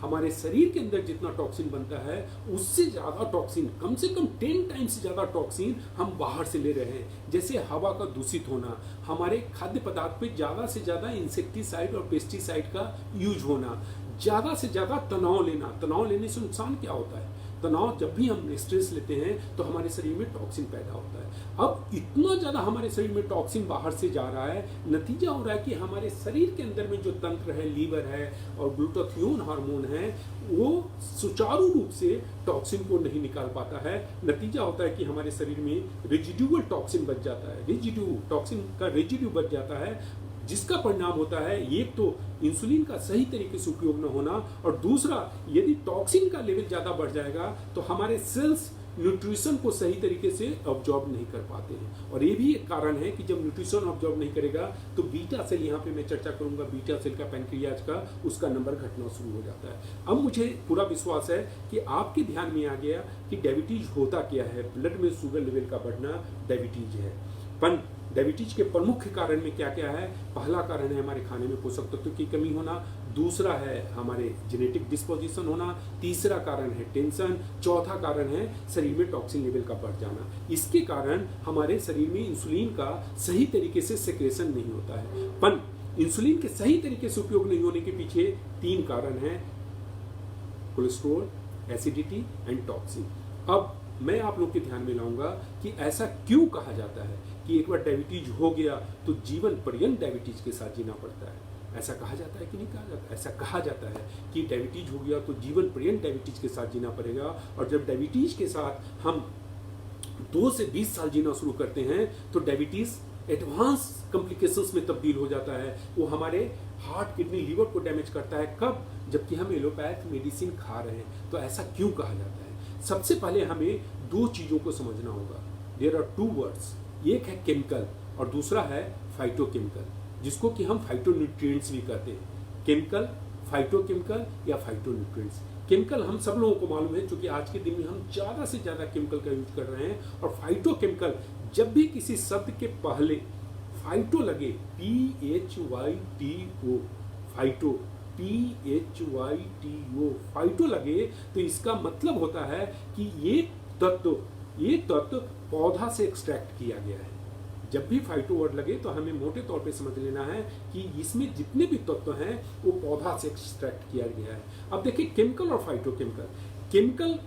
हमारे शरीर के अंदर जितना टॉक्सिन बनता है उससे ज़्यादा टॉक्सिन, कम से कम 10 टाइम्स से ज़्यादा टॉक्सिन हम बाहर से ले रहे हैं। जैसे हवा का दूषित होना, हमारे खाद्य पदार्थ पे ज़्यादा से ज़्यादा इंसेक्टिसाइड और पेस्टिसाइड का यूज होना, ज़्यादा से ज़्यादा तनाव लेना। तनाव लेने से नुकसान क्या होता है? तनाव, जब भी हम स्ट्रेस लेते हैं तो हमारे शरीर में टॉक्सिन पैदा होता है। अब इतना ज़्यादा हमारे शरीर में टॉक्सिन बाहर से जा रहा है, नतीजा हो रहा है कि हमारे शरीर के अंदर में जो तंत्र है, लीवर है और ग्लूटाथियोन हार्मोन है, वो सुचारू रूप से टॉक्सिन को नहीं निकाल पाता है। नतीजा होता है कि हमारे शरीर में रेजिड्यूअल टॉक्सिन बच जाता है, टॉक्सिन का रेजिड्यू बच जाता है, जिसका परिणाम होता है एक तो इंसुलिन का सही तरीके से उपयोग न होना, और दूसरा यदि टॉक्सिन का लेवल ज़्यादा बढ़ जाएगा तो हमारे सेल्स न्यूट्रिशन को सही तरीके से ऑब्जॉर्ब नहीं कर पाते हैं। और ये भी एक कारण है कि जब न्यूट्रिशन ऑब्जॉर्ब नहीं करेगा तो बीटा सेल, यहाँ पे मैं चर्चा करूंगा बीटा सेल का, पैंक्रियाज का, उसका नंबर घटना शुरू हो जाता है। अब मुझे पूरा विश्वास है कि आपके ध्यान में आ गया कि डायबिटीज होता क्या है। ब्लड में शुगर लेवल का बढ़ना डायबिटीज है। पर डायबिटीज के प्रमुख कारण में क्या क्या है? पहला कारण है हमारे खाने में पोषक तत्व की कमी होना, दूसरा है हमारे जेनेटिक डिस्पोजिशन होना, तीसरा कारण है टेंशन, चौथा कारण है शरीर में टॉक्सिन लेवल का बढ़ जाना। इसके कारण हमारे शरीर में इंसुलिन का सही तरीके से सेक्रेशन नहीं होता है। पर इंसुलिन के सही तरीके से उपयोग नहीं होने के पीछे 3 कारण हैं: कोलेस्ट्रॉल, एसिडिटी एंड टॉक्सिन। अब मैं आप लोग के ध्यान में लाऊंगा कि ऐसा क्यों कहा जाता है कि एक बार डायबिटीज हो गया तो जीवन पर्यंत डायबिटीज के साथ जीना पड़ता है। ऐसा कहा जाता है कि नहीं कहा जाता? ऐसा कहा जाता है कि डायबिटीज हो गया तो जीवन पर्यंत डायबिटीज के साथ जीना पड़ेगा, और जब डायबिटीज के साथ हम 2 से 20 साल जीना शुरू करते हैं तो डायबिटीज एडवांस कॉम्प्लिकेशंस में तब्दील हो जाता है। वो हमारे हार्ट, किडनी, लीवर को डैमेज करता है। कब? जबकि हम एलोपैथ मेडिसिन खा रहे हैं। तो ऐसा क्यों कहा जाता है? सबसे पहले हमें 2 चीज़ों को समझना होगा। देयर आर 2 वर्ड्स, एक है केमिकल और दूसरा है फाइटोकेमिकल, जिसको कि हम फाइटोन्यूट्रिएंट्स भी कहते हैं। केमिकल, फाइटोकेमिकल या फाइटोन्यूट्रिएंट्स। केमिकल हम सब लोगों को मालूम है, क्योंकि आज के दिन में हम ज़्यादा से ज़्यादा केमिकल का यूज कर रहे हैं। और फाइटोकेमिकल, जब भी किसी शब्द के पहले फाइटो लगे, PHYTO, फाइटो, PHYTO, फाइटो लगे, तो इसका मतलब होता है कि ये तत्व पौधा से एक्सट्रैक्ट किया गया है। जब भी फाइटो वर्ड लगे तो हमें मोटे तौर पे समझ लेना है कि इसमें जितने भी तत्व हैं वो पौधा से एक्सट्रैक्ट किया गया है। अब देखिए केमिकल और फाइटोकेमिकल, केमिकल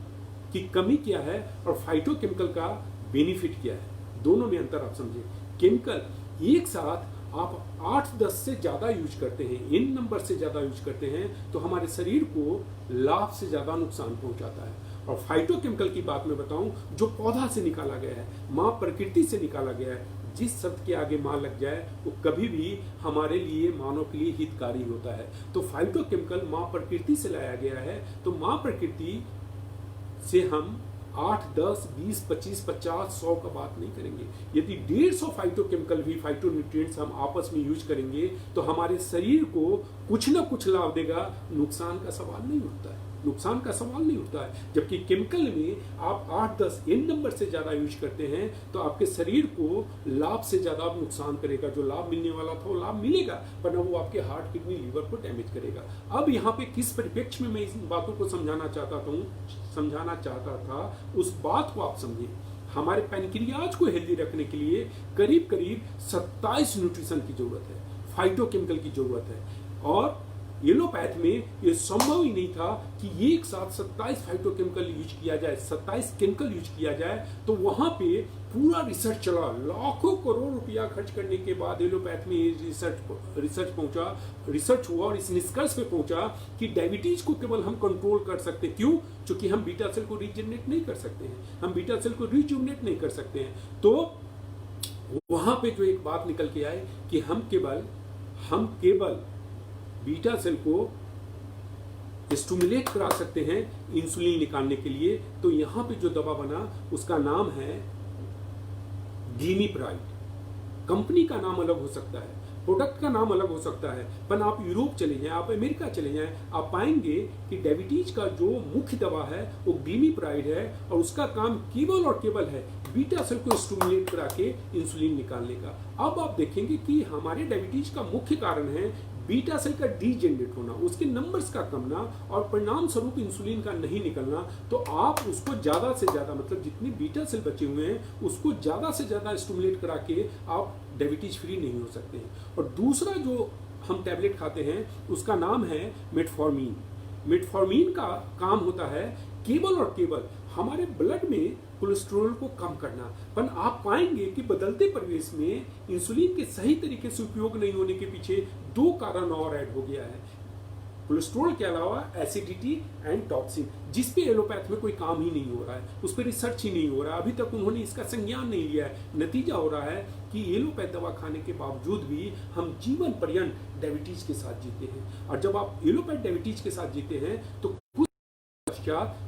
की कमी क्या है और फाइटोकेमिकल का बेनिफिट क्या है, दोनों में अंतर आप समझिए। केमिकल एक साथ आप 8-10 से ज़्यादा यूज करते हैं, इन नंबर से ज़्यादा यूज करते हैं, तो हमारे शरीर को लाभ से ज़्यादा नुकसान पहुंचाता है। और फाइटोकेमिकल की बात मैं बताऊं, जो पौधा से निकाला गया है, माँ प्रकृति से निकाला गया है, जिस शब्द के आगे माँ लग जाए वो कभी भी हमारे लिए, मानव के लिए हितकारी होता है। तो फाइटोकेमिकल माँ प्रकृति से लाया गया है। तो माँ प्रकृति से हम 8, 10, 20, 25, 50, 100 का बात नहीं करेंगे। यदि 150 फाइटोकेमिकल भी, फाइटोन्यूट्रिएंट्स हम आपस में यूज करेंगे तो हमारे शरीर को कुछ ना कुछ लाभ देगा, नुकसान का सवाल नहीं उठता है। नुकसान का सवाल नहीं उठता है। जबकि केमिकल में आप 8-10 इन नंबर से ज्यादा यूज करते हैं तो आपके शरीर को लाभ से ज्यादा नुकसान करेगा। जो लाभ मिलने वाला था वो लाभ मिलेगा, पर वो आपके हार्ट, किडनी, लीवर को डैमेज करेगा। अब यहाँ पे किस परिप्रेक्ष्य में मैं इन बातों को समझाना चाहता था, उस बात को आप समझिए। हमारे पैनक्रियाज को हेल्दी रखने के लिए करीब करीब 27 न्यूट्रिशन की जरूरत है, फाइटोकेमिकल की जरूरत है। और एलोपैथ में ये संभव ही नहीं था कि एक साथ 27 फाइटोकेमिकल यूज किया जाए, 27 केमिकल यूज किया जाए। तो वहां पे पूरा रिसर्च चला, लाखों करोड़ रुपया खर्च करने के बाद एलोपैथ में रिसर्च हुआ और इस निष्कर्ष पे पहुंचा कि डायबिटीज को केवल हम कंट्रोल कर सकते हैं। क्यों? क्योंकि हम बीटा सेल को रीजनरेट नहीं कर सकते हैं, हम बीटा सेल को रिजुवनेट नहीं कर सकते हैं। तो वहां पे जो एक बात निकल के आए कि हम केवल बीटा सेल को स्टिमुलेट करा सकते हैं इंसुलिन निकालने के लिए। तो यहां पे जो दवा बना उसका नाम है ग्लिमिप्राइड। कंपनी का नाम अलग हो सकता है, प्रोडक्ट का नाम अलग हो सकता है, पर आप यूरोप चले जाएं, आप अमेरिका चले जाएं, आप पाएंगे कि डायबिटीज का जो मुख्य दवा है वो ग्लिमिप्राइड है। और उसका काम केवल और केवल है बीटा सेल को स्टिमुलेट करा के इंसुलिन निकालने का। अब आप देखेंगे कि हमारे डायबिटीज का मुख्य कारण है बीटा सेल का डीजेनरेट होना, उसके नंबर्स का कमना और परिणाम स्वरूप इंसुलिन का नहीं निकलना। तो आप उसको ज्यादा से ज्यादा, मतलब जितने बीटा सेल बचे हुए हैं उसको ज्यादा से ज्यादा स्टिमुलेट करा के आप डायबिटीज फ्री नहीं हो सकते हैं। और दूसरा जो हम टैबलेट खाते हैं उसका नाम है मेटफॉर्मिन। मेटफॉर्मिन का काम होता है केवल और केवल हमारे ब्लड में कोलेस्ट्रॉल को कम करना। पर आप पाएंगे कि बदलते परिवेश में इंसुलिन के सही तरीके से उपयोग नहीं होने के पीछे 2 कारण और ऐड हो गया है। कोलेस्ट्रॉल के अलावा एसिडिटी एंड टॉक्सिन, जिस पे एलोपैथ में कोई काम ही नहीं हो रहा है, उस पर रिसर्च ही नहीं हो रहा है, अभी तक उन्होंने इसका संज्ञान नहीं लिया है। नतीजा हो रहा है कि एलोपैथ दवा खाने के बावजूद भी हम जीवन पर्यंत डायबिटीज के साथ जीते हैं। और जब आप एलोपैथ डायबिटीज के साथ जीते हैं तो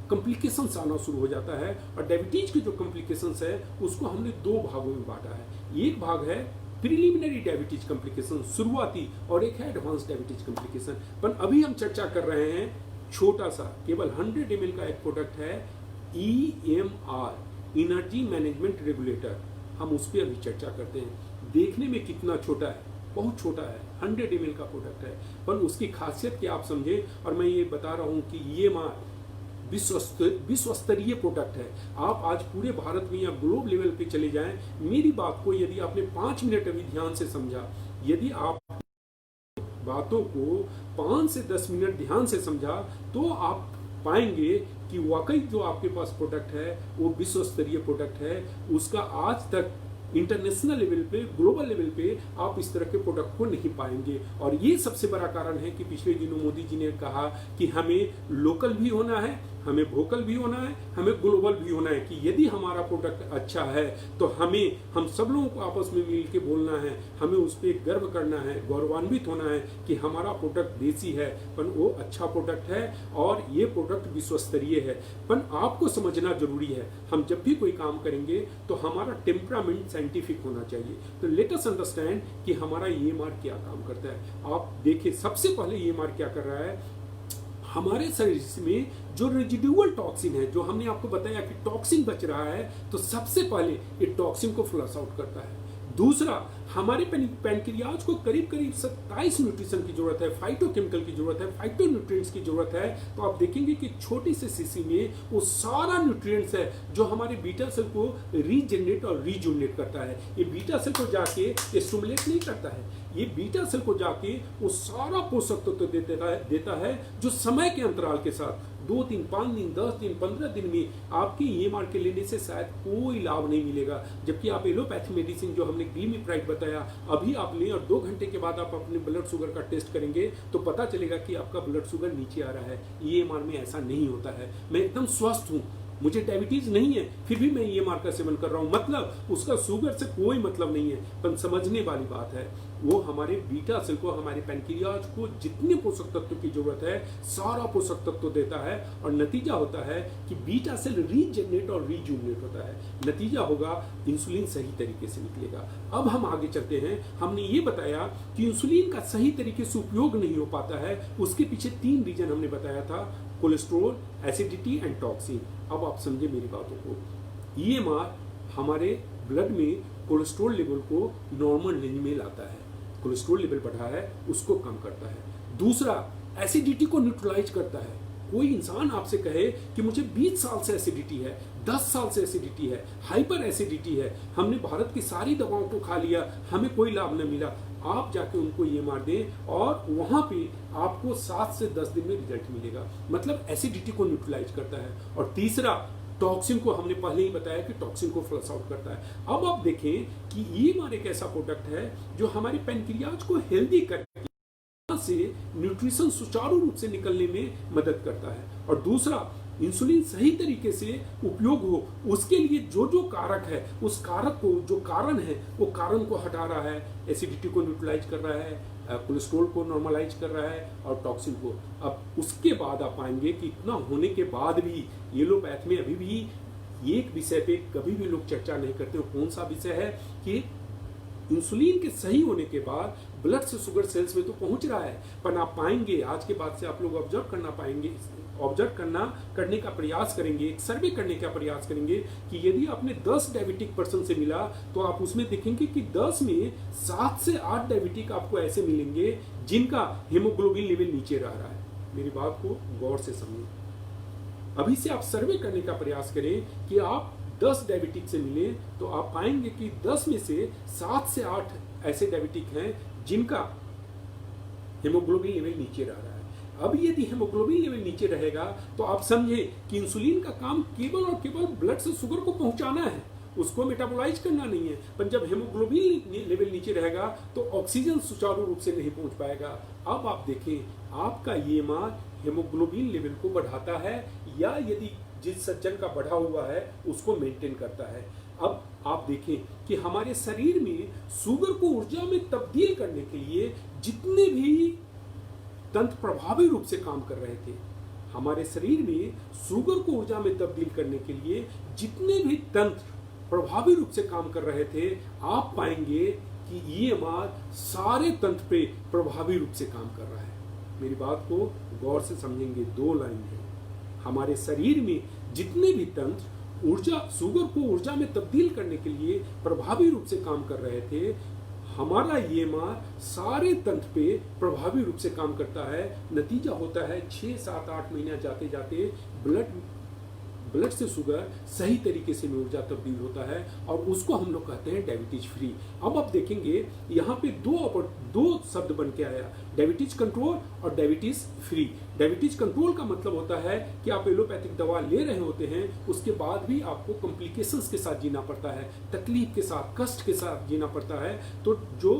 कॉम्प्लिकेशंस आना शुरू हो जाता है। और डायबिटीज के जो कॉम्प्लिकेशंस है उसको हमने 2 भागों में बांटा है। एक भाग है प्रीलिमिनरी डायबिटीज कॉम्प्लिकेशन, शुरुआती, और एक है एडवांस डायबिटीज कॉम्प्लिकेशन। पर अभी हम चर्चा कर रहे हैं छोटा सा, केवल 100 ml का एक प्रोडक्ट है EMR, एनर्जी मैनेजमेंट रेगुलेटर। हम उस पर अभी चर्चा करते हैं। देखने में कितना छोटा है, बहुत छोटा है, 100 ml का प्रोडक्ट है, पर उसकी खासियत क्या आप समझे। और मैं ये बता रहा हूं कि EMR विश्व स्तरीय प्रोडक्ट है। आप आज पूरे भारत में या ग्लोब लेवल पे चले जाएं, मेरी बात को यदि आपने 5 मिनट अभी ध्यान से समझा, यदि आप बातों को 5 से 10 मिनट ध्यान से समझा, तो आप पाएंगे कि वाकई जो आपके पास प्रोडक्ट है वो विश्व स्तरीय प्रोडक्ट है। उसका आज तक इंटरनेशनल लेवल पे, ग्लोबल लेवल पे आप इस तरह के प्रोडक्ट को नहीं पाएंगे। और ये सबसे बड़ा कारण है कि पिछले दिनों मोदी जी ने कहा कि हमें लोकल भी होना है, हमें वोकल भी होना है, हमें ग्लोबल भी होना है, कि यदि हमारा प्रोडक्ट अच्छा है तो हम सब लोगों को आपस में मिल के बोलना है, हमें उस पर गर्व करना है, गौरवान्वित होना है कि हमारा प्रोडक्ट देसी है, पर वो अच्छा प्रोडक्ट है और ये प्रोडक्ट विश्वस्तरीय है। पर आपको समझना जरूरी है, हम जब भी कोई काम करेंगे तो हमारा टेम्परामेंट साइंटिफिक होना चाहिए। तो लेट अस अंडरस्टैंड कि हमारा EMR क्या काम करता है। आप देखिए, सबसे पहले EMR क्या कर रहा है, हमारे शरीर में जो रेजिडुअल टॉक्सिन है, जो हमने आपको बताया कि टॉक्सिन बच रहा है, तो सबसे पहले ये टॉक्सिन को फ्लश आउट करता है। दूसरा, हमारे पैनक्रियाज को करीब करीब 27 न्यूट्रिशन की जरूरत है, फाइटोकेमिकल की जरूरत है, फाइटोन्यूट्रिएंट्स की जरूरत है। तो आप देखेंगे कि छोटी सी शीशी में वो सारा न्यूट्रिएंट्स है जो हमारे बीटा सेल को रीजनरेट और रीजुनेट करता है। ये बीटा सेल को जाके स्टिमुलेट नहीं करता है, ये बीटा सेल को जाके वो सारा पोषक तत्व देता है जो समय के अंतराल के साथ 2 दिन, 5 दिन, 10 दिन, 15 दिन में आपकी EMR के लेने से शायद कोई लाभ नहीं मिलेगा। जबकि आप एलोपैथी मेडिसिन जो हमने ग्लीमिप्राइड बताया, अभी आप लें और 2 घंटे के बाद आप अपने ब्लड शुगर का टेस्ट करेंगे तो पता चलेगा कि आपका ब्लड शुगर नीचे आ रहा है। EMR में ऐसा नहीं होता है। मैं एकदम स्वस्थ हूँ, मुझे डायबिटीज नहीं है, फिर भी मैं EMR का सेवन कर रहा हूं, मतलब उसका शुगर से कोई मतलब नहीं है। पर समझने वाली बात है, वो हमारे बीटा सेल को, हमारे पैनक्रियाज को जितने पोषक तत्व की जरूरत है सारा पोषक तत्व देता है। और नतीजा होता है कि बीटा सेल रीजनरेट और रीजुनेट होता है। नतीजा होगा इंसुलिन सही तरीके से निकलेगा। अब हम आगे चलते हैं। हमने ये बताया कि इंसुलिन का सही तरीके से उपयोग नहीं हो पाता है, उसके पीछे 3 रीजन हमने बताया था, कोलेस्ट्रॉल, एसिडिटी एंड टॉक्सिन। अब आप समझे मेरी बातों को। EMR हमारे ब्लड में कोलेस्ट्रॉल लेवल को नॉर्मल रेंज में लाता है, कोलेस्ट्रॉल लेवल बढ़ा है उसको कम करता है। दूसरा, एसिडिटी को न्यूट्रलाइज करता है। कोई इंसान आपसे कहे कि मुझे 20 साल से एसिडिटी है, 10 साल से एसिडिटी है, हाइपर एसिडिटी है, हमने भारत की सारी दवाओं को खा लिया, हमें कोई लाभ न मिला, आप जाके उनको EMR दें और वहां पे आपको 7 से 10 दिन में रिजल्ट मिलेगा। मतलब एसिडिटी को न्यूट्रलाइज करता है। और तीसरा, टॉक्सिन को हमने पहले ही बताया कि टॉक्सिन को फ्लश आउट करता है। अब आप देखें कि EMR एक ऐसा प्रोडक्ट है जो हमारे पैनक्रियाज को हेल्दी करके से न्यूट्रिशन सुचारू रूप से निकलने में मदद करता है। और दूसरा, इंसुलिन सही तरीके से उपयोग हो उसके लिए जो जो कारक है, उस कारक को, जो कारण है वो कारण को हटा रहा है, एसिडिटी को न्यूट्रलाइज कर रहा है, कोलेस्ट्रॉल को नॉर्मलाइज कर रहा है और टॉक्सिन को। अब उसके बाद आप पाएंगे कि इतना होने के बाद भी एलोपैथ में अभी भी एक विषय पे कभी भी लोग चर्चा नहीं करते। कौन सा विषय है कि इंसुलिन के सही होने के बाद ब्लड से शुगर सेल्स में तो पहुंच रहा है, पर आप पाएंगे आज के बाद से आप लोग ऑब्जर्व करने का प्रयास करेंगे, एक सर्वे करने का प्रयास करेंगे कि यदि आपने 10 डायबिटिक पर्सन से मिला तो आप उसमें देखेंगे कि 10 में 7 से 8 डायबिटिक आपको ऐसे मिलेंगे जिनका हीमोग्लोबिन लेवल नीचे रह रहा है। मेरी बात को गौर से समझिए। अभी से आप सर्वे करने का प्रयास करें कि आप 10 डायबिटिक से मिले तो आप पाएंगे कि 10 में से 7 से 8 ऐसे डायबिटिक हैं जिनका हीमोग्लोबिन लेवल नीचे रह रहा है। अब यदि हीमोग्लोबिन लेवल नीचे रहेगा तो आप समझे कि इंसुलिन का काम केवल और केवल ब्लड से शुगर को पहुंचाना है, उसको मेटाबोलाइज करना नहीं है। पर जब हीमोग्लोबिन लेवल नीचे रहेगा तो ऑक्सीजन सुचारू रूप से नहीं पहुंच पाएगा। अब आप देखें, आपका EMR हीमोग्लोबिन लेवल को बढ़ाता है या यदि जिस सज्जन का बढ़ा हुआ है उसको मेंटेन करता है। अब आप देखें कि हमारे शरीर में शुगर को ऊर्जा में तब्दील करने के लिए जितने भी तंत्र प्रभावी रूप से काम कर रहे थे, हमारे शरीर में शुगर को ऊर्जा में तब्दील करने के लिए जितने भी तंत्र प्रभावी रूप से काम कर रहे थे, आप पाएंगे कि EMR सारे तंत्र पे प्रभावी रूप से काम कर रहा है। मेरी बात को गौर से समझेंगे, 2 लाइन है। हमारे शरीर में जितने भी तंत्र शुगर को ऊर्जा में तब्दील करने के लिए प्रभावी रूप से काम कर रहे थे, हमारा EMR सारे तंत्र पे प्रभावी रूप से काम करता है। नतीजा होता है 6, 7, 8 महीना जाते जाते ब्लड ब्लड से शुगर सही तरीके से में ऊर्जा तब्दील होता है और उसको हम लोग कहते हैं डायबिटीज फ्री। अब आप देखेंगे यहाँ पे दो शब्द बन के आया, डायबिटीज कंट्रोल और डायबिटीज फ्री। डायबिटीज कंट्रोल का मतलब होता है कि आप एलोपैथिक दवा ले रहे होते हैं, उसके बाद भी आपको कॉम्प्लिकेशंस के साथ जीना पड़ता है, तकलीफ के साथ, कष्ट के साथ जीना पड़ता है। तो जो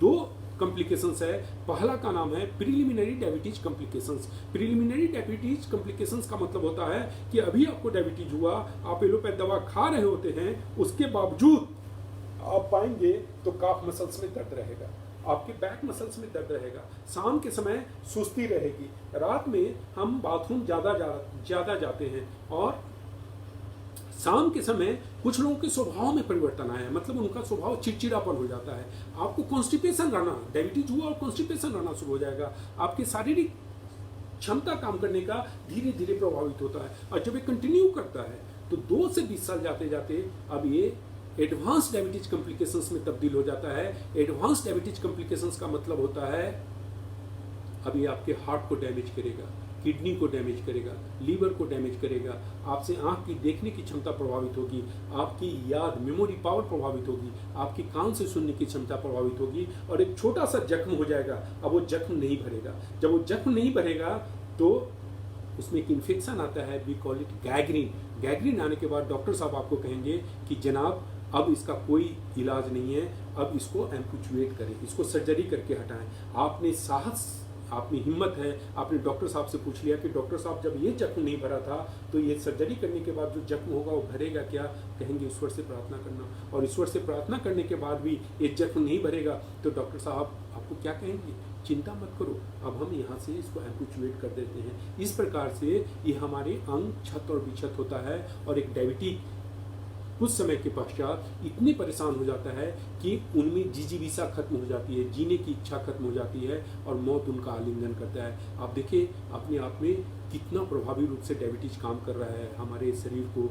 दो कॉम्प्लिकेशंस है, पहला का नाम है preliminary diabetes complications. Preliminary diabetes complications का मतलब होता है कि अभी आपको डायबिटीज हुआ, आप एलोपैथ दवा खा रहे होते हैं, उसके बावजूद आप पाएंगे तो काफ मसल्स में दर्द रहेगा, आपके बैक मसल्स में दर्द रहेगा, शाम के समय सुस्ती रहेगी, रात में हम बाथरूम ज्यादा जाते हैं और शाम के समय कुछ लोगों के स्वभाव में परिवर्तन आया है, मतलब उनका स्वभाव चिड़चिड़ापन हो जाता है। आपको कॉन्स्टिपेशन रहना, डायबिटीज हुआ और कॉन्स्टिपेशन रहना शुरू हो जाएगा, आपकी शारीरिक क्षमता काम करने का धीरे धीरे प्रभावित होता है। और जब ये कंटिन्यू करता है तो 2 से 20 साल जाते जाते अब ये एडवांस डायबिटीज कॉम्प्लिकेशंस में तब्दील हो जाता है। एडवांस डायबिटीज कॉम्प्लिकेशंस का मतलब होता है अब ये आपके हार्ट को डैमेज करेगा, किडनी को डैमेज करेगा, लीवर को डैमेज करेगा, आपसे आंख की देखने की क्षमता प्रभावित होगी, आपकी याद मेमोरी पावर प्रभावित होगी, आपकी कान से सुनने की क्षमता प्रभावित होगी और एक छोटा सा जख्म हो जाएगा। अब वो जख्म नहीं भरेगा, जब वो जख्म नहीं भरेगा तो उसमें एक इन्फेक्शन आता है, we call it gangrene. Gangrene आने के बाद डॉक्टर साहब आपको कहेंगे कि जनाब अब इसका कोई इलाज नहीं है, अब इसको एम्पुचुएट करें, इसको सर्जरी करके हटाएं। आपने साहस, आपने हिम्मत है, आपने डॉक्टर साहब से पूछ लिया कि डॉक्टर साहब जब ये जख्म नहीं भरा था तो ये सर्जरी करने के बाद जो जख्म होगा वो भरेगा क्या? कहेंगे ईश्वर से प्रार्थना करना, और ईश्वर से प्रार्थना करने के बाद भी ये जख्म नहीं भरेगा तो डॉक्टर साहब आपको क्या कहेंगे? चिंता मत करो, अब हम यहाँ से इसको एम्पुचुएट कर देते हैं। इस प्रकार से ये हमारे अंग छत और विक्षत होता है और एक डायबिटिक कुछ समय के पश्चात इतने परेशान हो जाता है कि उनमें जिजीविसा खत्म हो जाती है, जीने की इच्छा खत्म हो जाती है और मौत उनका आलिंगन करता है। आप देखिए अपने आप में कितना प्रभावी रूप से डायबिटीज काम कर रहा है, हमारे शरीर को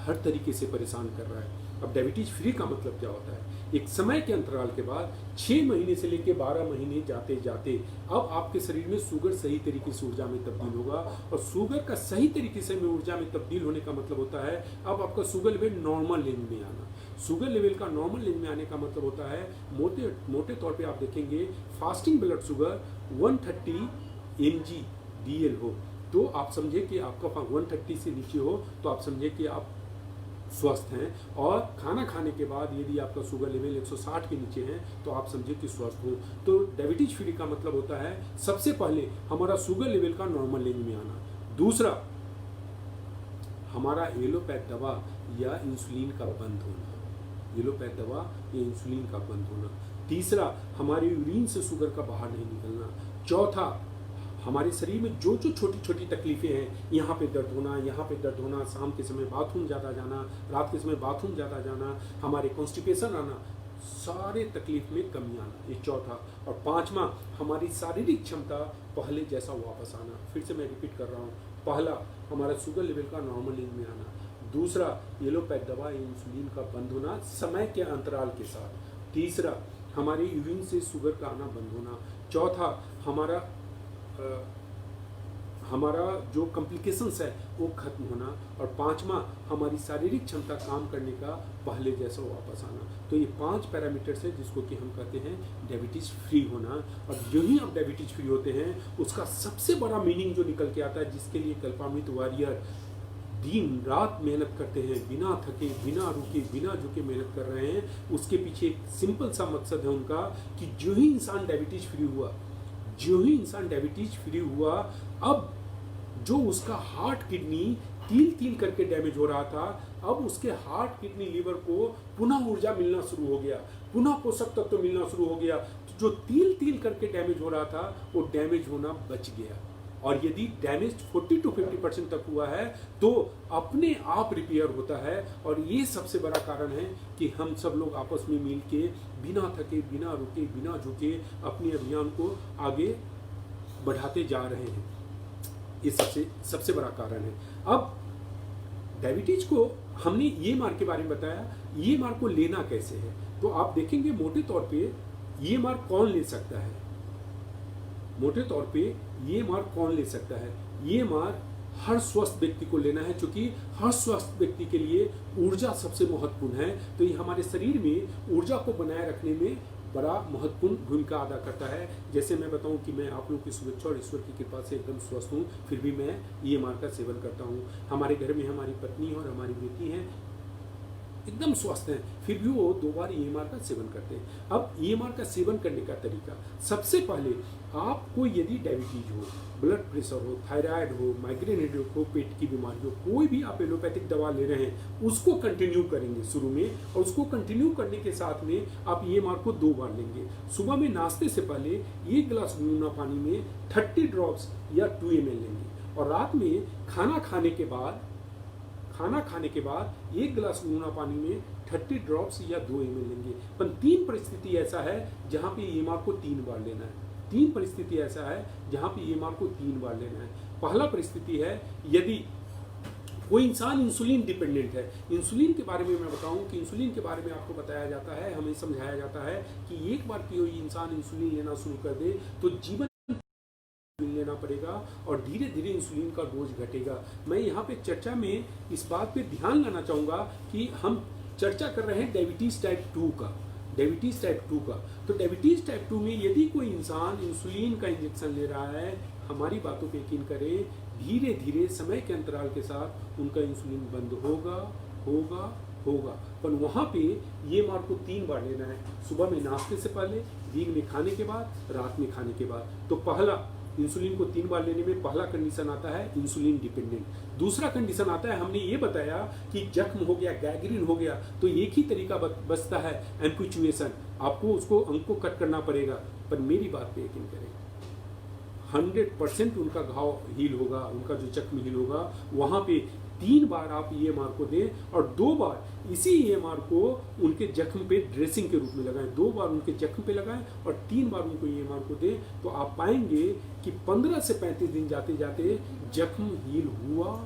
हर तरीके से परेशान कर रहा है। अब डायबिटीज फ्री का मतलब क्या होता है? एक समय के अंतराल के बाद 6 महीने से लेकर 12 महीने जाते जाते अब आपके शरीर में शुगर सही तरीके से ऊर्जा में तब्दील होगा, और शुगर का सही तरीके से में ऊर्जा में तब्दील होने का मतलब होता है अब आपका शुगर लेवल नॉर्मल रेंज में आना। शुगर लेवल का नॉर्मल रेंज में आने का मतलब होता है मोटे तौर पे आप देखेंगे फास्टिंग ब्लड शुगर 130 mg/dl हो तो आप समझे कि आपका 130 से नीचे हो तो आप समझे कि आप स्वस्थ हैं, और खाना खाने के बाद यदि आपका शुगर लेवल 160 के नीचे है तो आप समझे कि स्वस्थ हो। तो डायबिटीज फ्री का मतलब होता है सबसे पहले हमारा शुगर लेवल का नॉर्मल रेंज में आना, दूसरा हमारा एलोपैथ दवा या इंसुलिन का बंद होना, एलोपैथ दवा या इंसुलिन का बंद होना, तीसरा हमारे यूरिन से शुगर का बाहर नहीं निकलना, चौथा हमारे शरीर में जो जो छोटी छोटी तकलीफें हैं, यहाँ पे दर्द होना, यहाँ पे दर्द होना, शाम के समय बाथरूम ज़्यादा जाना, रात के समय बाथरूम ज़्यादा जाना, हमारे कॉन्स्टिपेशन आना, सारे तकलीफ में कमी आना, ये चौथा। और पांचवा हमारी शारीरिक क्षमता पहले जैसा वापस आना। फिर से मैं रिपीट कर रहा हूँ, पहला हमारा शुगर लेवल का नॉर्मल रेंज में आना, दूसरा एलोपैथ दवा इंसुलिन का बंद होना समय के अंतराल के साथ, तीसरा हमारे यूरिन से शुगर का आना बंद होना, चौथा हमारा जो कॉम्प्लिकेशंस है वो खत्म होना, और पांचवा हमारी शारीरिक क्षमता काम करने का पहले जैसा वापस आना। तो ये 5 पैरामीटर्स है जिसको कि हम कहते हैं डायबिटीज फ्री होना। और जो ही आप डायबिटीज फ्री होते हैं उसका सबसे बड़ा मीनिंग जो निकल के आता है, जिसके लिए कल्पामृत वॉरियर दिन रात मेहनत करते हैं, बिना थके, बिना रुके, बिना झुके मेहनत कर रहे हैं, उसके पीछे एक सिंपल सा मकसद है उनका कि जो ही इंसान डायबिटीज फ्री हुआ, अब जो उसका हार्ट किडनी तिल करके डैमेज हो रहा था, अब उसके हार्ट किडनी लीवर को पुनः ऊर्जा मिलना शुरू हो गया, पुनः पोषक तत्व मिलना शुरू हो गया। तो जो तिल करके डैमेज हो रहा था वो डैमेज होना बच गया, और यदि डैमेज 40 to 50% तक हुआ है तो अपने आप रिपेयर होता है। और ये सबसे बड़ा कारण है कि हम सब लोग आपस में मिल के बिना थके, बिना रुके, बिना झुके अपने अभियान को आगे बढ़ाते जा रहे हैं। ये सबसे बड़ा कारण है। अब डायबिटीज को हमने ये मार्ग के बारे में बताया, ये मार्ग को लेना कैसे है, तो आप देखेंगे मोटे तौर पे ये मार्ग कौन ले सकता है, मोटे तौर पे ये मार्ग कौन ले सकता है? ये मार्ग हर स्वस्थ व्यक्ति को लेना है, क्योंकि हर स्वस्थ व्यक्ति के लिए ऊर्जा सबसे महत्वपूर्ण है। तो ये हमारे शरीर में ऊर्जा को बनाए रखने में बड़ा महत्वपूर्ण भूमिका अदा करता है। जैसे मैं बताऊं कि मैं आप लोगों की शुभेच्छा और ईश्वर की कृपा से एकदम स्वस्थ हूं, फिर भी मैं EMR का सेवन करता हूं। हमारे घर में हमारी पत्नी और हमारी बेटी हैं, एकदम स्वस्थ हैं, फिर भी वो 2 बार EMR का सेवन करते हैं। अब EMR का सेवन करने का तरीका, सबसे पहले आपको यदि डायबिटीज हो, ब्लड प्रेशर हो, थायराइड हो, माइग्रेन हेडेक हो, पेट की बीमारी हो, कोई भी आप एलोपैथिक दवा ले रहे हैं उसको कंटिन्यू करेंगे शुरू में, और उसको कंटिन्यू करने के साथ में आप EMR को 2 बार लेंगे। सुबह में नाश्ते से पहले 1 गिलास गुनगुना पानी में 30 ड्रॉप्स या 2 ml लेंगे, और रात में खाना खाने के बाद 1 गिलास गुनगुना पानी में 30 ड्रॉप्स या 2 ml लेंगे। पर 3 परिस्थिति ऐसा है जहाँ पे EMR को 3 बार लेना है। 3 परिस्थिति ऐसा है जहाँ पे EMR को 3 बार लेना है। पहला परिस्थिति है यदि कोई इंसान इंसुलिन डिपेंडेंट है। इंसुलिन के बारे में मैं बताऊं कि इंसुलिन के बारे में आपको बताया जाता है, हमें समझाया जाता है कि एक बार कोई इंसान इंसुलिन लेना शुरू कर दे तो जीवन लेना पड़ेगा और धीरे धीरे इंसुलिन का डोज घटेगा। मैं यहाँ पे चर्चा में इस बात पे ध्यान लाना चाहूँगा कि हम चर्चा कर रहे हैं डायबिटीज़ टाइप 2 का। तो डायबिटीज़ टाइप 2 में यदि कोई इंसान इंसुलिन का इंजेक्शन ले रहा है, हमारी बातों पे यकीन करें, धीरे धीरे समय के अंतराल के साथ उनका इंसुलिन बंद होगा। पर वहाँ पे EMR को 3 बार लेना है, सुबह में नाश्ते से पहले, दिन में खाने के बाद, रात में खाने के बाद। तो पहला इंसुलिन को 3 बार लेने में पहला कंडीशन आता है इंसुलिन डिपेंडेंट। दूसरा कंडीशन आता है, हमने ये बताया कि जख्म हो गया, गैंग्रीन हो गया, तो एक ही तरीका बचता है, एम्पुचुएशन। आपको उसको अंग को कट करना पड़ेगा। पर मेरी बात पे यकीन करें, 100% उनका घाव हील होगा, उनका जो जख्म हील होगा। वहाँ पे 3 बार आप EMR को दें और 2 बार इसी EMR को उनके जख्म पे ड्रेसिंग के रूप में लगाएं। 2 बार उनके जख्म पे लगाएं और 3 बार उनको EMR को दें, तो आप पाएंगे कि 15 से 35 दिन जाते जाते जख्म हील हुआ।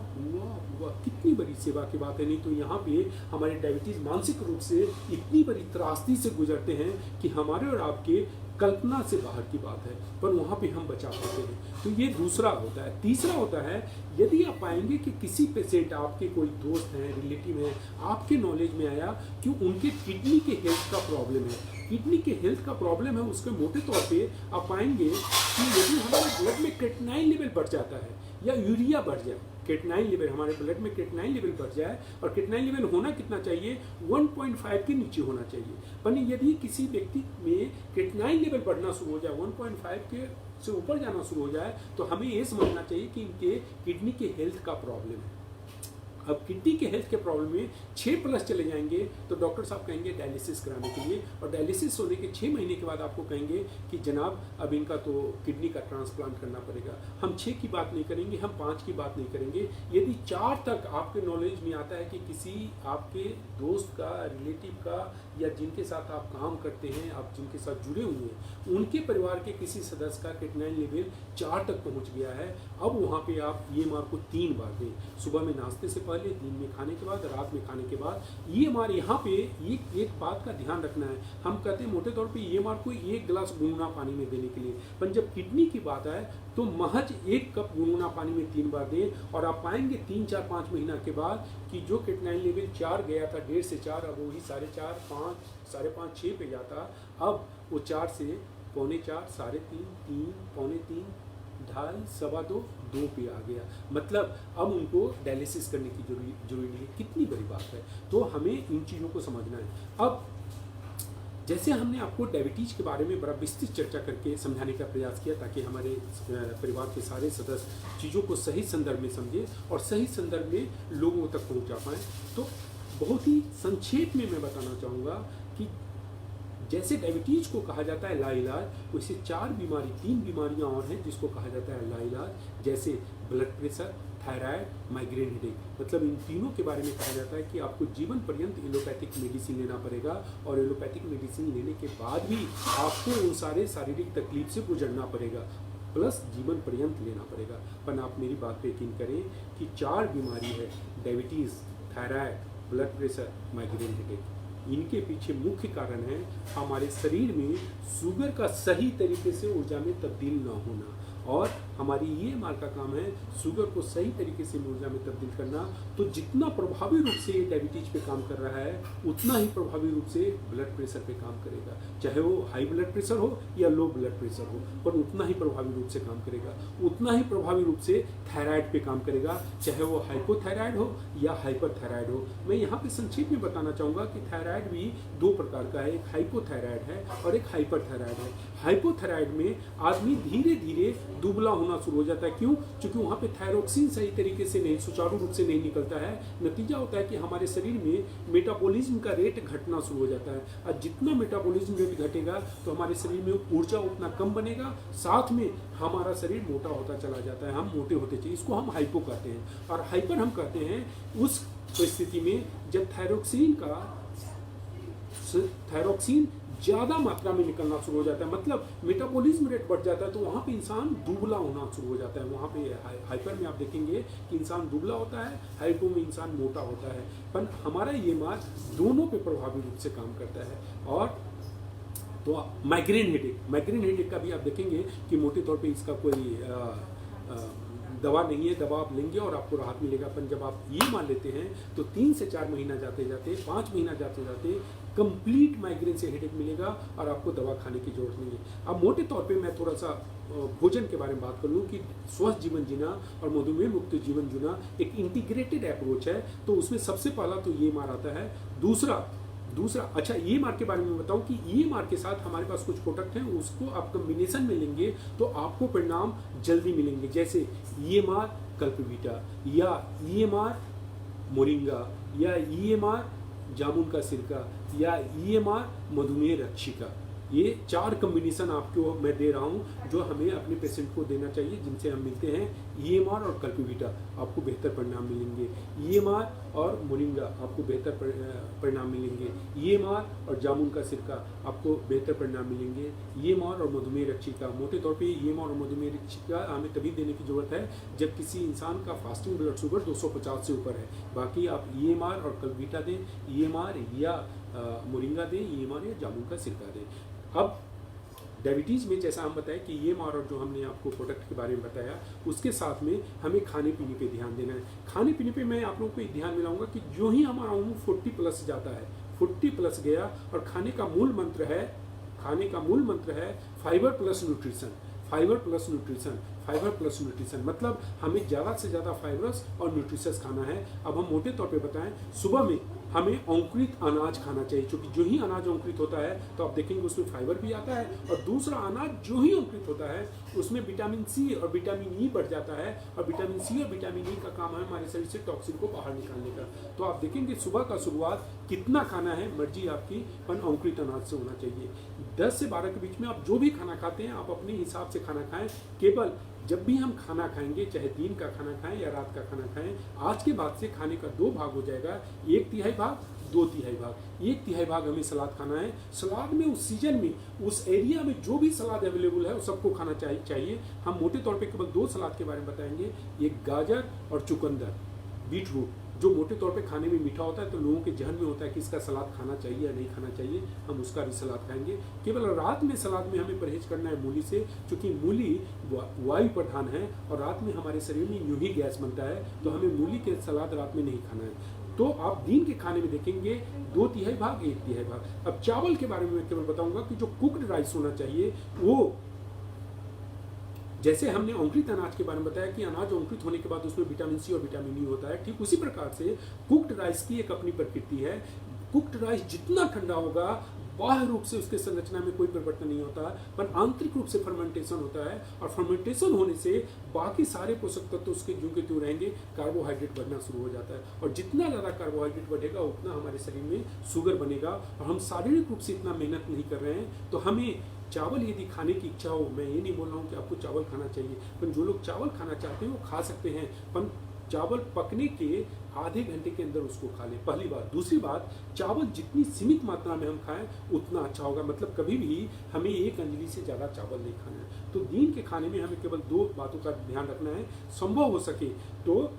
कितनी बड़ी सेवा की बात है। नहीं तो यहाँ पे हमारे डायबिटीज मानसिक रूप से इतनी बड़ी त्रासदी से गुजरते हैं कि हमारे और आपके कल्पना से बाहर की बात है, पर वहाँ पे हम बचा पाते हैं। तो ये दूसरा होता है। तीसरा होता है, यदि आप पाएंगे कि किसी पेशेंट, आपके कोई दोस्त हैं, रिलेटिव हैं, आपके नॉलेज में आया कि उनके किडनी के हेल्थ का प्रॉब्लम है, किडनी के हेल्थ का प्रॉब्लम है, उसके मोटे तौर पे आप पाएंगे कि यदि हमारे ब्लड में क्रेटिनाइन लेवल बढ़ जाता है या यूरिया बढ़ जाए, क्रेटिनाइन लेवल, हमारे ब्लड में क्रेटिनाइन लेवल बढ़ जाए, और क्रेटिनाइन लेवल होना कितना चाहिए, 1.5 के नीचे होना चाहिए। पर यदि किसी व्यक्ति में क्रेटिनाइन लेवल बढ़ना शुरू हो जाए, 1.5 के से ऊपर जाना शुरू हो जाए, तो हमें ये समझना चाहिए कि इनके किडनी के हेल्थ का प्रॉब्लम है। अब किडनी के हेल्थ के प्रॉब्लम में 6+ चले जाएंगे तो डॉक्टर साहब कहेंगे डायलिसिस कराने के लिए, और डायलिसिस होने के 6 महीने के बाद आपको कहेंगे कि जनाब अब इनका तो किडनी का ट्रांसप्लांट करना पड़ेगा। हम 6 की बात नहीं करेंगे, हम 5 की बात नहीं करेंगे। यदि 4 तक आपके नॉलेज में आता है कि किसी आपके दोस्त का, रिलेटिव का, या जिनके साथ आप काम करते हैं, आप जिनके साथ जुड़े हुए हैं, उनके परिवार के किसी सदस्य का क्रेटिनाइन लेवल 4 तक पहुंच गया है, अब वहाँ पे आप EMR को 3 बार दें, सुबह में नाश्ते से पहले, दिन में खाने के बाद, रात में खाने के बाद। EMR यहाँ पे एक बात का ध्यान रखना है, हम कहते हैं मोटे तौर पे EMR को 1 गिलास गुनगुना पानी में देने के लिए, पर जब किडनी की बात आए तो महज 1 कप गुनगुना पानी में 3 बार दें, और आप पाएंगे 3, 4, 5 महीना के बाद कि जो क्रेटिनाइन लेवल 4 गया था, 1.5 से 4, अब वही 4.5, 5, 5.5, 6 पे जाता, अब वो 4 से 3.25, 3.5, 3, 3.25, 2.5, 2.25, 2 पे आ गया। मतलब अब उनको डायलिसिस करने की जरूरी है। कितनी बड़ी बात है। तो हमें इन चीज़ों को समझना है। अब जैसे हमने आपको डायबिटीज के बारे में बड़ा विस्तृत चर्चा करके समझाने का प्रयास किया ताकि हमारे परिवार के सारे सदस्य चीज़ों को सही संदर्भ में समझे और सही संदर्भ में लोगों तक पहुंचा पाएँ, तो बहुत ही संक्षेप में मैं बताना चाहूँगा कि जैसे डायबिटीज को कहा जाता है लाइलाज, वैसे 3 बीमारियां और हैं जिसको कहा जाता है लाइलाज, जैसे blood pressure, thyroid, migraine headache. मतलब इन तीनों के बारे में कहा जाता है कि आपको जीवन पर्यंत एलोपैथिक मेडिसिन लेना पड़ेगा, और एलोपैथिक मेडिसिन लेने के बाद भी आपको उन सारे शारीरिक तकलीफ से गुजरना पड़ेगा, प्लस जीवन पर्यंत लेना पड़ेगा। पर आप मेरी बात पे यकीन करें कि 4 बीमारी है, diabetes, thyroid, blood pressure, migraine headache. इनके पीछे मुख्य कारण है हमारे शरीर में शुगर का सही तरीके से ऊर्जा में तब्दील न होना, और हमारी ईएमआर का काम है शुगर को सही तरीके से ऊर्जा में तब्दील करना। तो जितना प्रभावी रूप से ये डायबिटीज पे काम कर रहा है उतना ही प्रभावी रूप से ब्लड प्रेशर पे काम करेगा, चाहे वो हाई ब्लड प्रेशर हो या लो ब्लड प्रेशर हो, पर उतना ही प्रभावी रूप से काम करेगा। उतना ही प्रभावी रूप से थायराइड पे काम करेगा, चाहे वो हाइपोथायराइड हो या हाइपरथायराइड हो। मैं यहाँ पे संक्षेप में बताना चाहूँगा कि थायराइड भी दो प्रकार का है, एक हाइपोथायराइड है और एक हाइपरथायराइड है। हाइपोथायराइड में आदमी धीरे धीरे दुबला होना शुरू हो जाता है। क्यों? क्योंकि वहाँ पे थायरोक्सिन सही तरीके से नहीं, सुचारू रूप से नहीं निकलता है। नतीजा होता है कि हमारे शरीर में मेटाबॉलिज्म का रेट घटना शुरू हो जाता है, और जितना मेटाबॉलिज्म रेट घटेगा तो हमारे शरीर में ऊर्जा उतना कम बनेगा, साथ में हमारा शरीर मोटा होता चला जाता है, हम मोटे होते चाहिए। इसको हम हाइपो कहते हैं। और हाइपर हम कहते हैं उस परिस्थिति में जब थायरोक्सिन ज़्यादा मात्रा में निकलना शुरू हो जाता है, मतलब मेटाबॉलिज्म रेट बढ़ जाता है, तो वहाँ पे इंसान दुबला होना शुरू हो जाता है। वहाँ पे हाइपर में आप देखेंगे कि इंसान दुबला होता है, हाइपो में इंसान मोटा होता है। पर हमारा ईएमआर दोनों पे प्रभावी रूप से काम करता है। और तो माइग्रेन हेडेक का भी आप देखेंगे कि मोटे तौर पे इसका कोई दवा नहीं है, दवा आप लेंगे और आपको राहत मिलेगा। पर जब आप ये मान लेते हैं तो 3 से 4 महीना जाते जाते 5 महीना जाते जाते कंप्लीट माइग्रेन से हेडेक मिलेगा और आपको दवा खाने की जरूरत नहीं है। अब मोटे तौर पे मैं थोड़ा सा भोजन के बारे में बात कर लूँ कि स्वस्थ जीवन जीना और मधुमेह मुक्त जीवन जीना एक इंटीग्रेटेड अप्रोच है। तो उसमें सबसे पहला तो ईएमआर आता है। दूसरा अच्छा ईएमआर के बारे में बताऊं कि ईएमआर के साथ हमारे पास कुछ प्रोडक्ट हैं, उसको आप कॉम्बिनेशन में लेंगे तो आपको परिणाम जल्दी मिलेंगे। जैसे ईएमआर कल्पवीटा या ईएमआर मोरिंगा या ईएमआर जामुन का सिरका या ईएमआर मधुमेह रक्षिका। ये 4 कॉम्बिनेशन आपको मैं दे रहा हूँ जो हमें अपने पेशेंट को देना चाहिए, जिनसे हम मिलते हैं। ईएमआर और कल्पवीटा आपको बेहतर परिणाम मिलेंगे, ईएमआर और मोरिंगा आपको बेहतर परिणाम मिलेंगे, ईएमआर और जामुन का सिरका आपको बेहतर परिणाम मिलेंगे, ईएमआर और मधुमेह रक्षिका। मोटे तौर पे ईएमआर और मधुमेह रक्षिका हमें तभी देने की जरूरत है जब किसी इंसान का फास्टिंग ब्लड शुगर 250 से ऊपर है। बाकी आप ईएमआर और कल्पवीटा दें, ईएमआर या मोरिंगा दें, ईएमआर या जामुन का सिरका दें। अब डायबिटीज़ में जैसा हम बताएं कि ईएमआर और जो हमने आपको प्रोडक्ट के बारे में बताया, उसके साथ में हमें खाने पीने पे ध्यान देना है। खाने पीने पे मैं आप लोगों को ध्यान दिलाऊंगा कि जो ही हमारा उम्र 40 प्लस जाता है, 40 प्लस गया और खाने का मूल मंत्र है fibre plus nutrition, fibre plus nutrition, fibre plus nutrition. मतलब हमें ज़्यादा से ज़्यादा फाइबरस और न्यूट्रिशंस खाना है। अब हम मोटे तौर पे बताएं, सुबह में हमें अंकुरित अनाज खाना चाहिए, क्योंकि जो ही अनाज अंकुरित होता है तो आप देखेंगे उसमें फाइबर भी आता है। और दूसरा, अनाज जो ही अंकुरित होता है उसमें विटामिन सी और विटामिन ई बढ़ जाता है, और विटामिन सी और विटामिन ई का काम है हमारे शरीर से टॉक्सिन को बाहर निकालने का। तो आप देखेंगे सुबह का शुरुआत कितना खाना है मर्जी आपकी, पर अंकुरित अनाज से होना चाहिए। 10 से 12 के बीच में आप जो भी खाना खाते हैं आप अपने हिसाब से खाना खाएं। केवल जब भी हम खाना खाएंगे, चाहे दिन का खाना खाएं या रात का खाना खाएं, आज के बाद से खाने का 2 भाग हो जाएगा, 1/3 भाग, 2/3 भाग। 1/3 भाग हमें सलाद खाना है। सलाद में उस सीजन में, उस एरिया में जो भी सलाद अवेलेबल है वो सबको खाना चाहिए। हम मोटे तौर पे केवल 2 सलाद के बारे में बताएंगे, एक गाजर और चुकंदर, बीट रूट, जो मोटे तौर पे खाने में मीठा होता है, तो लोगों के जहन में होता है कि इसका सलाद खाना चाहिए या नहीं खाना चाहिए। हम उसका भी सलाद खाएंगे। केवल रात में सलाद में हमें परहेज करना है मूली से, क्योंकि मूली वायु प्रधान है और रात में हमारे शरीर में यूं ही गैस बनता है, तो हमें मूली के सलाद रात में नहीं खाना है। तो आप दिन के खाने में देखेंगे 2/3 भाग, 1/3 भाग। अब चावल के बारे में मैं केवल बताऊंगा कि जो कुक्ड राइस होना चाहिए, वो जैसे हमने अंकुरित अनाज के बारे में बताया कि अनाज अंकुरित होने के बाद उसमें विटामिन सी और विटामिन ई होता है, ठीक उसी प्रकार से कुक्ड राइस की एक अपनी प्रकृति है। कुक्ड राइस जितना ठंडा होगा, बाह्य रूप से उसके संरचना में कोई परिवर्तन नहीं होता, पर आंतरिक रूप से फर्मेंटेशन होता है, और फर्मेंटेशन होने से बाकी सारे पोषक तत्व उसके जो के त्यों रहेंगे, कार्बोहाइड्रेट बढ़ना शुरू हो जाता है। और जितना ज़्यादा कार्बोहाइड्रेट बढ़ेगा उतना हमारे शरीर में शुगर बनेगा, और हम शारीरिक रूप से इतना मेहनत नहीं कर रहे हैं। तो हमें चावल यदि खाने की इच्छा हो, मैं ये नहीं बोल रहा हूँ कि आपको चावल खाना चाहिए, पर जो लोग चावल खाना चाहते हैं वो खा सकते हैं, पर चावल पकने के आधे घंटे के अंदर उसको खा लें, पहली बात। दूसरी बात, चावल जितनी सीमित मात्रा में हम खाएं उतना अच्छा होगा। मतलब कभी भी हमें 1 अंजलि से ज़्यादा चावल नहीं खाना है। तो दिन के खाने में हमें केवल 2 बातों का ध्यान रखना है। संभव हो सके तो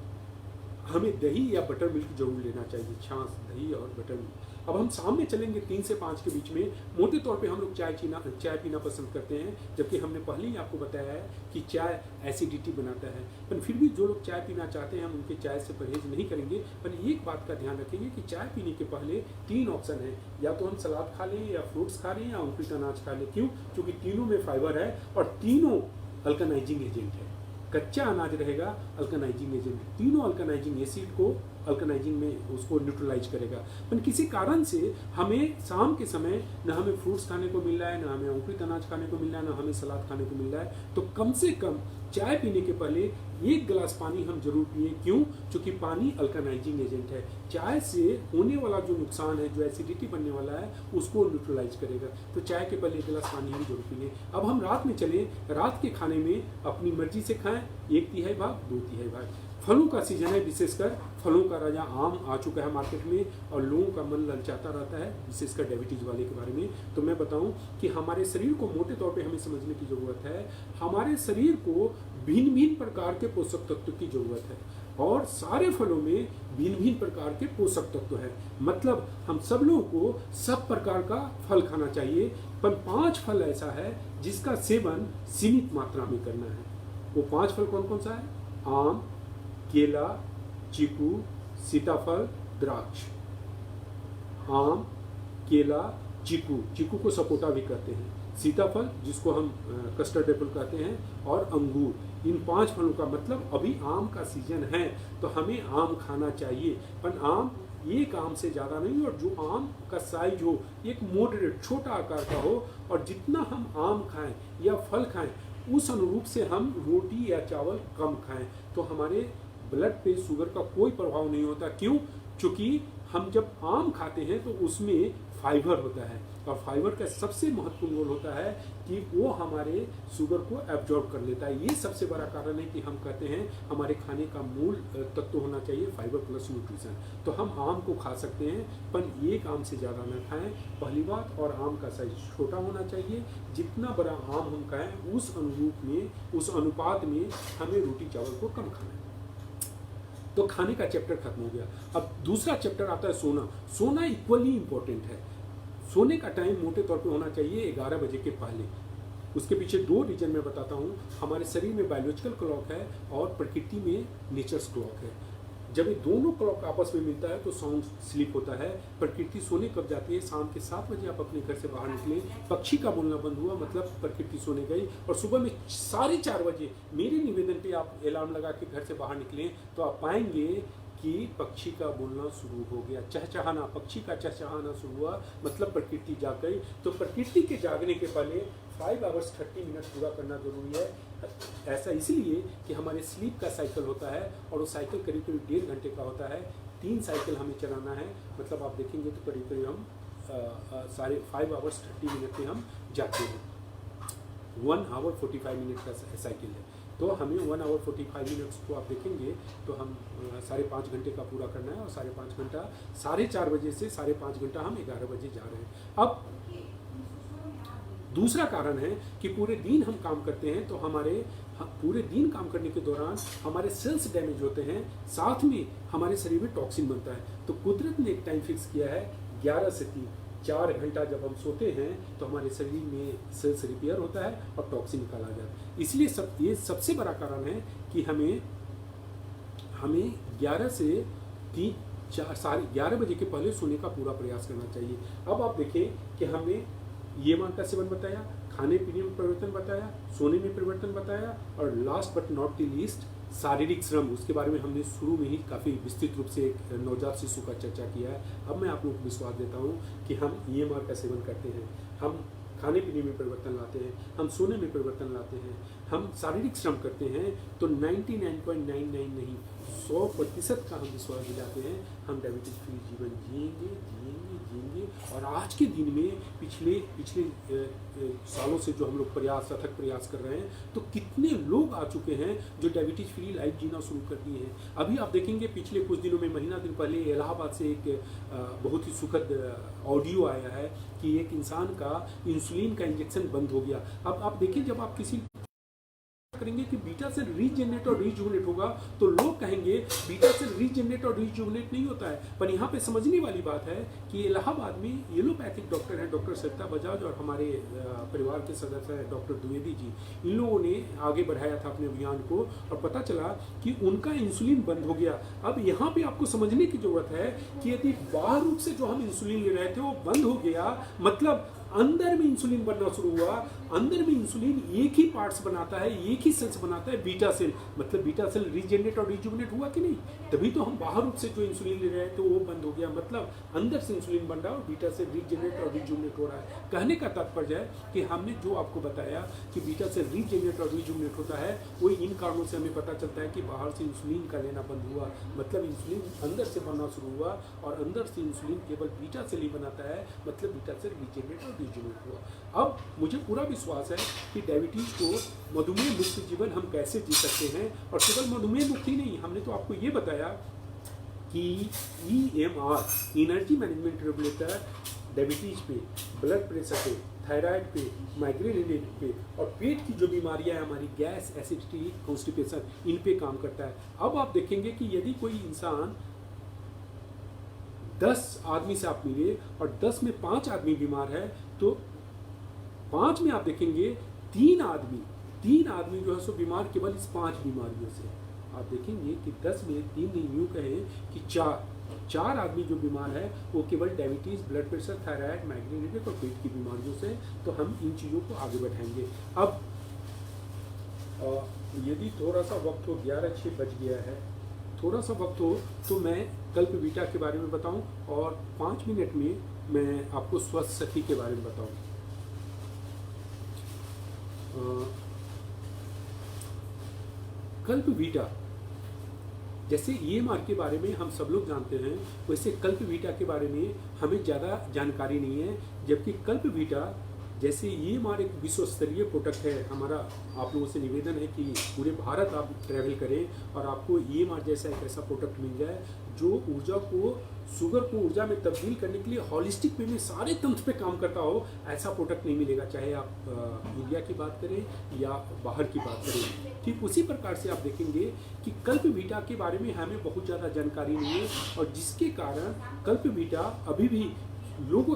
हमें दही या बटर मिल्क जरूर लेना चाहिए, छाछ, दही और बटर मिल्क। अब हम शाम में चलेंगे 3 से 5 के बीच में। मोटे तौर पे हम लोग चाय पीना पसंद करते हैं, जबकि हमने पहले ही आपको बताया है कि चाय एसिडिटी बनाता है। पर फिर भी जो लोग चाय पीना चाहते हैं हम उनके चाय से परहेज नहीं करेंगे। पर एक बात का ध्यान रखेंगे कि चाय पीने के पहले 3 ऑप्शन है, या तो हम सलाद खा लें, या फ्रूट्स खा लें, या अंकुरित अनाज खा लें। क्यों? क्योंकि तीनों में फाइबर है और तीनों अल्कनाइजिंग एजेंट है। कच्चा अनाज रहेगा अल्कनाइजिंग एजेंट, तीनों अल्कनाइजिंग एसिड को अल्कनाइजिंग में उसको न्यूट्रलाइज करेगा। पर किसी कारण से हमें शाम के समय न हमें फ्रूट्स खाने को मिल रहा है, न हमें अंकुरित अनाज खाने को मिल रहा है, न हमें सलाद खाने को मिल रहा है, तो कम से कम चाय पीने के पहले 1 गिलास पानी हम जरूर पिए। क्यों? क्योंकि पानी अल्कनाइजिंग एजेंट है। चाय से होने वाला जो नुकसान है, जो एसिडिटी बनने वाला है, उसको न्यूट्रलाइज करेगा। तो चाय के पहले 1 गिलास पानी हम जरूर पिए। अब हम रात में चले, रात के खाने में अपनी मर्जी से खाएं, 1/3 भाग, 2/3 भाग। फलों का सीजन है, विशेषकर फलों का राजा आम आ चुका है मार्केट में और लोगों का मन ललचाता रहता है, विशेषकर डायबिटीज वाले के बारे में। तो मैं बताऊं कि हमारे शरीर को मोटे तौर पे हमें समझने की जरूरत है। हमारे शरीर को भिन्न भिन्न प्रकार के पोषक तत्व की जरूरत है और सारे फलों में भिन्न भिन्न प्रकार के पोषक तत्व है। मतलब हम सब लोगों को सब प्रकार का फल खाना चाहिए, पर 5 फल ऐसा है जिसका सेवन सीमित मात्रा में करना है। वो 5 फल कौन कौन सा है? आम, केला, चीकू, सीताफल, द्राक्ष। आम, केला, चीकू को सपोटा भी कहते हैं, सीताफल जिसको हम कस्टर्ड एप्पल कहते हैं, और अंगूर। इन 5 फलों का मतलब अभी आम का सीजन है तो हमें आम खाना चाहिए, पर आम एक आम से ज़्यादा नहीं, और जो आम का साइज हो एक मॉडरेट छोटा आकार का हो, और जितना हम आम खाएं या फल खाएं उस अनुरूप से हम रोटी या चावल कम खाएं, तो हमारे ब्लड पे शुगर का कोई प्रभाव नहीं होता। क्यों? क्योंकि हम जब आम खाते हैं तो उसमें फाइबर होता है, और फाइबर का सबसे महत्वपूर्ण रोल होता है कि वो हमारे शुगर को एब्जॉर्ब कर लेता है। ये सबसे बड़ा कारण है कि हम कहते हैं हमारे खाने का मूल तत्व होना चाहिए फाइबर प्लस न्यूट्रिशन। तो हम आम को खा सकते हैं, पर 1 आम से ज़्यादा ना खाएं, पहली बात। और आम का साइज छोटा होना चाहिए। जितना बड़ा आम हम खाएं उस अनुरूप में, उस अनुपात में हमें रोटी चावल को कम खाना है। तो खाने का चैप्टर खत्म हो गया। अब दूसरा चैप्टर आता है सोना। सोना इक्वली इंपॉर्टेंट है। सोने का टाइम मोटे तौर पे होना चाहिए 11 बजे के पहले। उसके पीछे 2 रीजन मैं बताता हूँ। हमारे शरीर में बायोलॉजिकल क्लॉक है और प्रकृति में नेचर्स क्लॉक है। जब ये दोनों क्लॉक आपस में मिलता है तो साउंड स्लीप होता है। प्रकृति सोने कब जाती है? शाम के 7 बजे आप अपने घर से बाहर निकले, पक्षी का बोलना बंद हुआ, मतलब प्रकृति सोने गई। और सुबह में 4:30 बजे मेरे निवेदन पे आप अलार्म लगा के घर से बाहर निकलें तो आप पाएंगे कि पक्षी का बोलना शुरू हो गया, चहचहाना, पक्षी का चहचहाना शुरू हुआ, मतलब प्रकृति जाग गई। तो प्रकृति के जागने के पहले 5 आवर्स 30 मिनट पूरा करना जरूरी है। ऐसा इसलिए कि हमारे स्लीप का साइकिल होता है और वो साइकिल करीब करीब 1.5 घंटे का होता है। 3 साइकिल हमें चलाना है, मतलब आप देखेंगे तो करीब करीब हम 5 आवर्स 30 मिनट में हम जाते हैं। 1 आवर 45 मिनट का साइकिल है, तो हमें 1 आवर 45 मिनट्स को आप देखेंगे तो हम 5.5 घंटे का पूरा करना है। और 5.5 घंटा 4:30 बजे से 5.5 घंटा हम 11 बजे जा रहे हैं। अब दूसरा कारण है कि पूरे दिन हम काम करते हैं तो हमारे पूरे दिन काम करने के दौरान हमारे सेल्स डैमेज होते हैं, साथ में हमारे शरीर में टॉक्सिन बनता है। तो कुदरत ने एक टाइम फिक्स किया है 11 से 3, 4 घंटा जब हम सोते हैं तो हमारे शरीर में सेल्स रिपेयर होता है और टॉक्सिन निकाला जाता है। इसलिए ये सबसे बड़ा कारण है कि हमें 11 से 3, 4, 11:30 बजे के पहले सोने का पूरा प्रयास करना चाहिए। अब आप देखें कि हमने ये मान का सेवन बताया, खाने पीने में परिवर्तन बताया, सोने में परिवर्तन बताया, और last but not the least शारीरिक श्रम, उसके बारे में हमने शुरू में ही काफ़ी विस्तृत रूप से एक नवजात शिशु का चर्चा किया है। अब मैं आप लोगों को विश्वास देता हूँ कि हम EMR का सेवन करते हैं, हम खाने पीने में परिवर्तन लाते हैं, हम सोने में परिवर्तन लाते हैं, हम शारीरिक श्रम करते हैं, तो 99.99 नहीं 100% का हम विश्वास दिलाते हैं हम डायबिटीज फ्री जीवन जिएंगे। और आज के दिन में पिछले सालों से जो हम लोग अथक प्रयास कर रहे हैं, तो कितने लोग आ चुके हैं जो डायबिटीज फ्री लाइफ जीना शुरू कर दिए हैं। अभी आप देखेंगे पिछले कुछ दिनों में, महीना दिन पहले इलाहाबाद से एक बहुत ही सुखद ऑडियो आया है कि एक इंसान का इंसुलिन का इंजेक्शन बंद हो गया। अब आप देखिए, जब आप किसी करेंगे कि बीटा सेल रीजनरेट और रिजुवनेट होगा, तो लोग कहेंगे बीटा सेल रीजनरेट और रिजुवनेट नहीं होता है। पर यहाँ पे समझने वाली बात है कि इलाहाबाद में एलोपैथिक डॉक्टर हैं डॉक्टर सरिता बजाज और हमारे परिवार के सदस्य हैं डॉक्टर द्विवेदी जी, इन लोगों ने आगे बढ़ाया था अपने अभियान को और पता चला कि उनका इंसुलिन बंद हो गया। अब यहाँ पे आपको समझने की जरूरत है कि यदि बाहर रूप से जो हम इंसुलिन ले रहे थे वो बंद हो गया, मतलब अंदर में इंसुलिन बनना शुरू हुआ। अंदर में इंसुलिन एक ही पार्ट्स बनाता है, एक ही सेल्स बनाता है, बीटा सेल, मतलब बीटा सेल रीजनरेट और रिजुवनेट हुआ कि नहीं? तभी तो हम बाहर रूप से जो इंसुलिन ले रहे हैं तो वो बंद हो गया, मतलब अंदर से इंसुलिन बन रहा है और बीटा सेल रीजनरेट और रिजुवनेट हो रहा है। कहने का तात्पर्य है कि हमने जो आपको बताया कि बीटा सेल रीजनरेट और रिजुवनेट होता है, वो इन कारणों से हमें पता चलता है कि बाहर से इंसुलिन का लेना बंद हुआ, मतलब इंसुलिन अंदर से बनना शुरू हुआ और अंदर से इंसुलिन केवल बीटा सेल ही बनाता है, मतलब बीटा सेल रीजनरेट और रिजुवनेट हुआ। अब मुझे पूरा विश्वास है कि डायबिटीज को मधुमेह मुक्त जीवन हम कैसे जी सकते हैं, और केवल मधुमेह मुक्त ही नहीं, हमने तो आपको ये बताया कि EMR energy management regulator diabetes पे, ब्लड प्रेशर पे, थायराइड पे, माइग्रेन हेडेक पे और पेट की जो बीमारियां हैं हमारी गैस, एसिडिटी, कॉन्स्टिपेशन, इन पे काम करता है। अब आप देखेंगे कि यदि कोई इंसान 10 आदमी से आप मिले और 10 में 5 आदमी बीमार है, तो 5 में आप देखेंगे 3 आदमी जो है सो बीमार केवल इस 5 बीमारियों से। आप देखेंगे कि 10 में 3 नहीं, यूँ कहें कि 4 आदमी जो बीमार है वो केवल diabetes, blood pressure, thyroid, migraine headache और पेट की बीमारियों से। तो हम इन चीज़ों को आगे बढ़ाएंगे। अब यदि थोड़ा सा वक्त हो, 11:06 बज गया है, थोड़ा सा वक्त हो तो मैं कल्प बीटा के बारे में बताऊं और 5 मिनट में मैं आपको स्वस्थ सखी के बारे में बताऊं। कल्प बीटा, जैसे EMR के बारे में हम सब लोग जानते हैं, वैसे कल्प बीटा के बारे में हमें ज़्यादा जानकारी नहीं है। जबकि कल्प बीटा जैसे EMR एक विश्व स्तरीय प्रोडक्ट है, हमारा आप लोगों से निवेदन है कि पूरे भारत आप ट्रैवल करें और आपको EMR जैसा एक ऐसा प्रोडक्ट मिल जाए जो ऊर्जा को, शुगर को ऊर्जा में तब्दील करने के लिए हॉलिस्टिक वे में सारे तंत्र पे काम करता हो। ऐसा प्रोडक्ट नहीं मिलेगा, चाहे आप इंडिया की बात करें या बाहर की बात करें। ठीक उसी प्रकार से आप देखेंगे कि कल्प बीटा के बारे में हमें बहुत ज़्यादा जानकारी नहीं है, और जिसके कारण कल्प बीटा अभी भी लोगों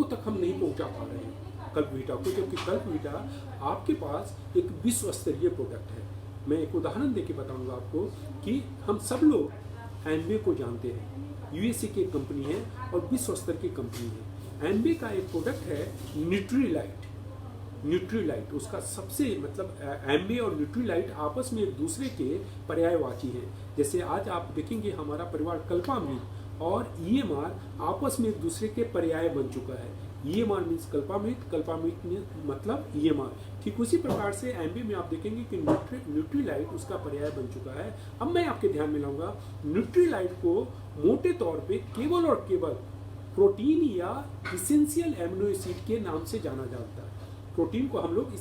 तक हम नहीं पहुंचा पा रहे हैं कल्प बीटा को, क्योंकि कल्प बीटा आपके पास एक विश्व स्तरीय प्रोडक्ट है। मैं एक उदाहरण देके बताऊंगा आपको कि हम सब लोग एम्बे को जानते हैं, USA की कंपनी है और विश्व स्तर की कंपनी है। एम्बे का एक प्रोडक्ट है न्यूट्रीलाइट, उसका सबसे, मतलब एम्बे और न्यूट्रीलाइट आपस में एक दूसरे के पर्यायवाची हैं। जैसे आज आप देखेंगे हमारा परिवार कल्पामृत और EMR आपस में एक दूसरे के पर्याय बन चुका है। EMR मीन्स कल्पामृत मतलब EMR। ठीक उसी प्रकार से एम्बे में आप देखेंगे कि न्यूट्रीलाइट उसका पर्याय बन चुका है। अब मैं आपके ध्यान में लाऊंगा, न्यूट्रीलाइट को मोटे तौर पे केवल और केवल प्रोटीन या इसेंशियल एमिनो एसिड के नाम से जाना जाता है। प्रोटीन को हम लोग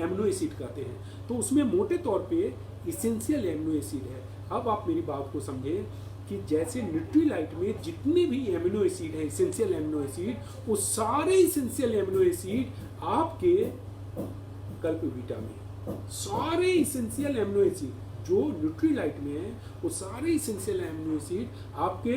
एमिनो एसिड कहते हैं, तो उसमें मोटे तौर पे इसेंशियल एमिनो एसिड है। अब आप मेरी बात को समझें कि जैसे न्यूट्रीलाइट में जितने भी एमिनो एसिड है, इसेंशियल एमिनो एसिड, वो सारे इसेंशियल एमिनो एसिड आपके कल्प बीटा में, सारे इसेंशियल एमिनो एसिड जो न्यूट्रीलाइट में है वो सारे इसेंशियल एमिनो एसिड आपके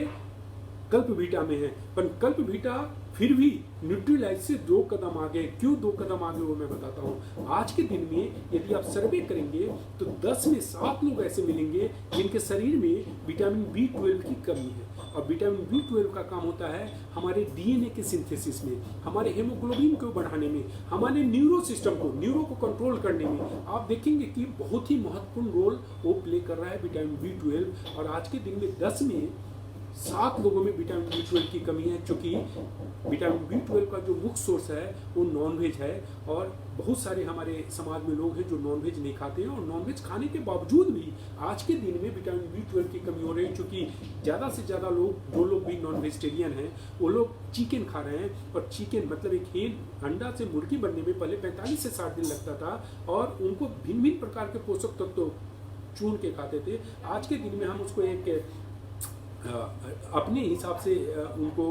कल्प बीटा में है। पर कल्प बीटा फिर भी न्यूट्रीलाइट से 2 कदम आगे। क्यों 2 कदम आगे वो मैं बताता हूँ। आज के दिन में यदि आप सर्वे करेंगे तो 10 में 7 लोग ऐसे मिलेंगे जिनके शरीर में विटामिन B12 की कमी है, और विटामिन B12 का काम होता है हमारे DNA के सिंथेसिस में, हमारे हेमोग्लोबिन को बढ़ाने में, हमारे न्यूरो सिस्टम को, न्यूरो को कंट्रोल करने में। आप देखेंगे कि बहुत ही महत्वपूर्ण रोल वो प्ले कर रहा है विटामिन B12। और आज के दिन में 10 में 7 लोगों में विटामिन B12 की कमी है, क्योंकि विटामिन B12 का जो मुख्य सोर्स है वो नॉनवेज है, और बहुत सारे हमारे समाज में लोग हैं जो नॉनवेज नहीं खाते हैं, और नॉनवेज खाने के बावजूद भी आज के दिन में विटामिन B12 की कमी हो रही है। क्योंकि ज़्यादा से ज़्यादा लोग, जो लोग भी नॉन वेजिटेरियन हैं, वो लोग चिकन खा रहे हैं, और चिकन मतलब एक हेन, अंडा से मुर्गी बनने में पहले 45 से 60 दिन लगता था, और उनको भिन्न भिन्न प्रकार के पोषक तत्व चुन के खाते थे। आज के दिन में हम उसको एक अपने हिसाब से उनको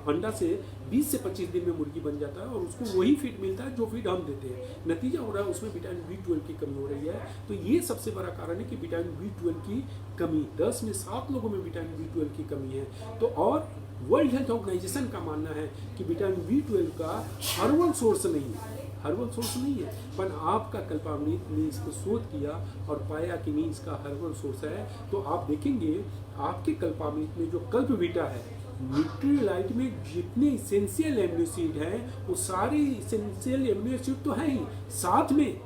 अंडा से 20 से 25 दिन में मुर्गी बन जाता है और उसको वही फीड मिलता है जो फीड हम देते हैं। नतीजा हो रहा है उसमें विटामिन B12 की कमी हो रही है। तो ये सबसे बड़ा कारण है कि विटामिन B12 की कमी, 10 में 7 लोगों में विटामिन B12 की कमी है। तो और वर्ल्ड हेल्थ ऑर्गेनाइजेशन का मानना है कि विटामिन B12 का हर्बल सोर्स नहीं है, हर्बल सोर्स नहीं है, पर आपका कल्पामृत ने इसको शोध किया और पाया कि नहीं, इसका हर्बल सोर्स है। तो आप देखेंगे आपके कल्पामृत में जो कल्पवीटा है, न्यूट्रीलाइट में जितने इसेंशियल एमिनो एसिड हैं वो सारे इसेंशियल एमिनो एसिड तो हैं ही, साथ में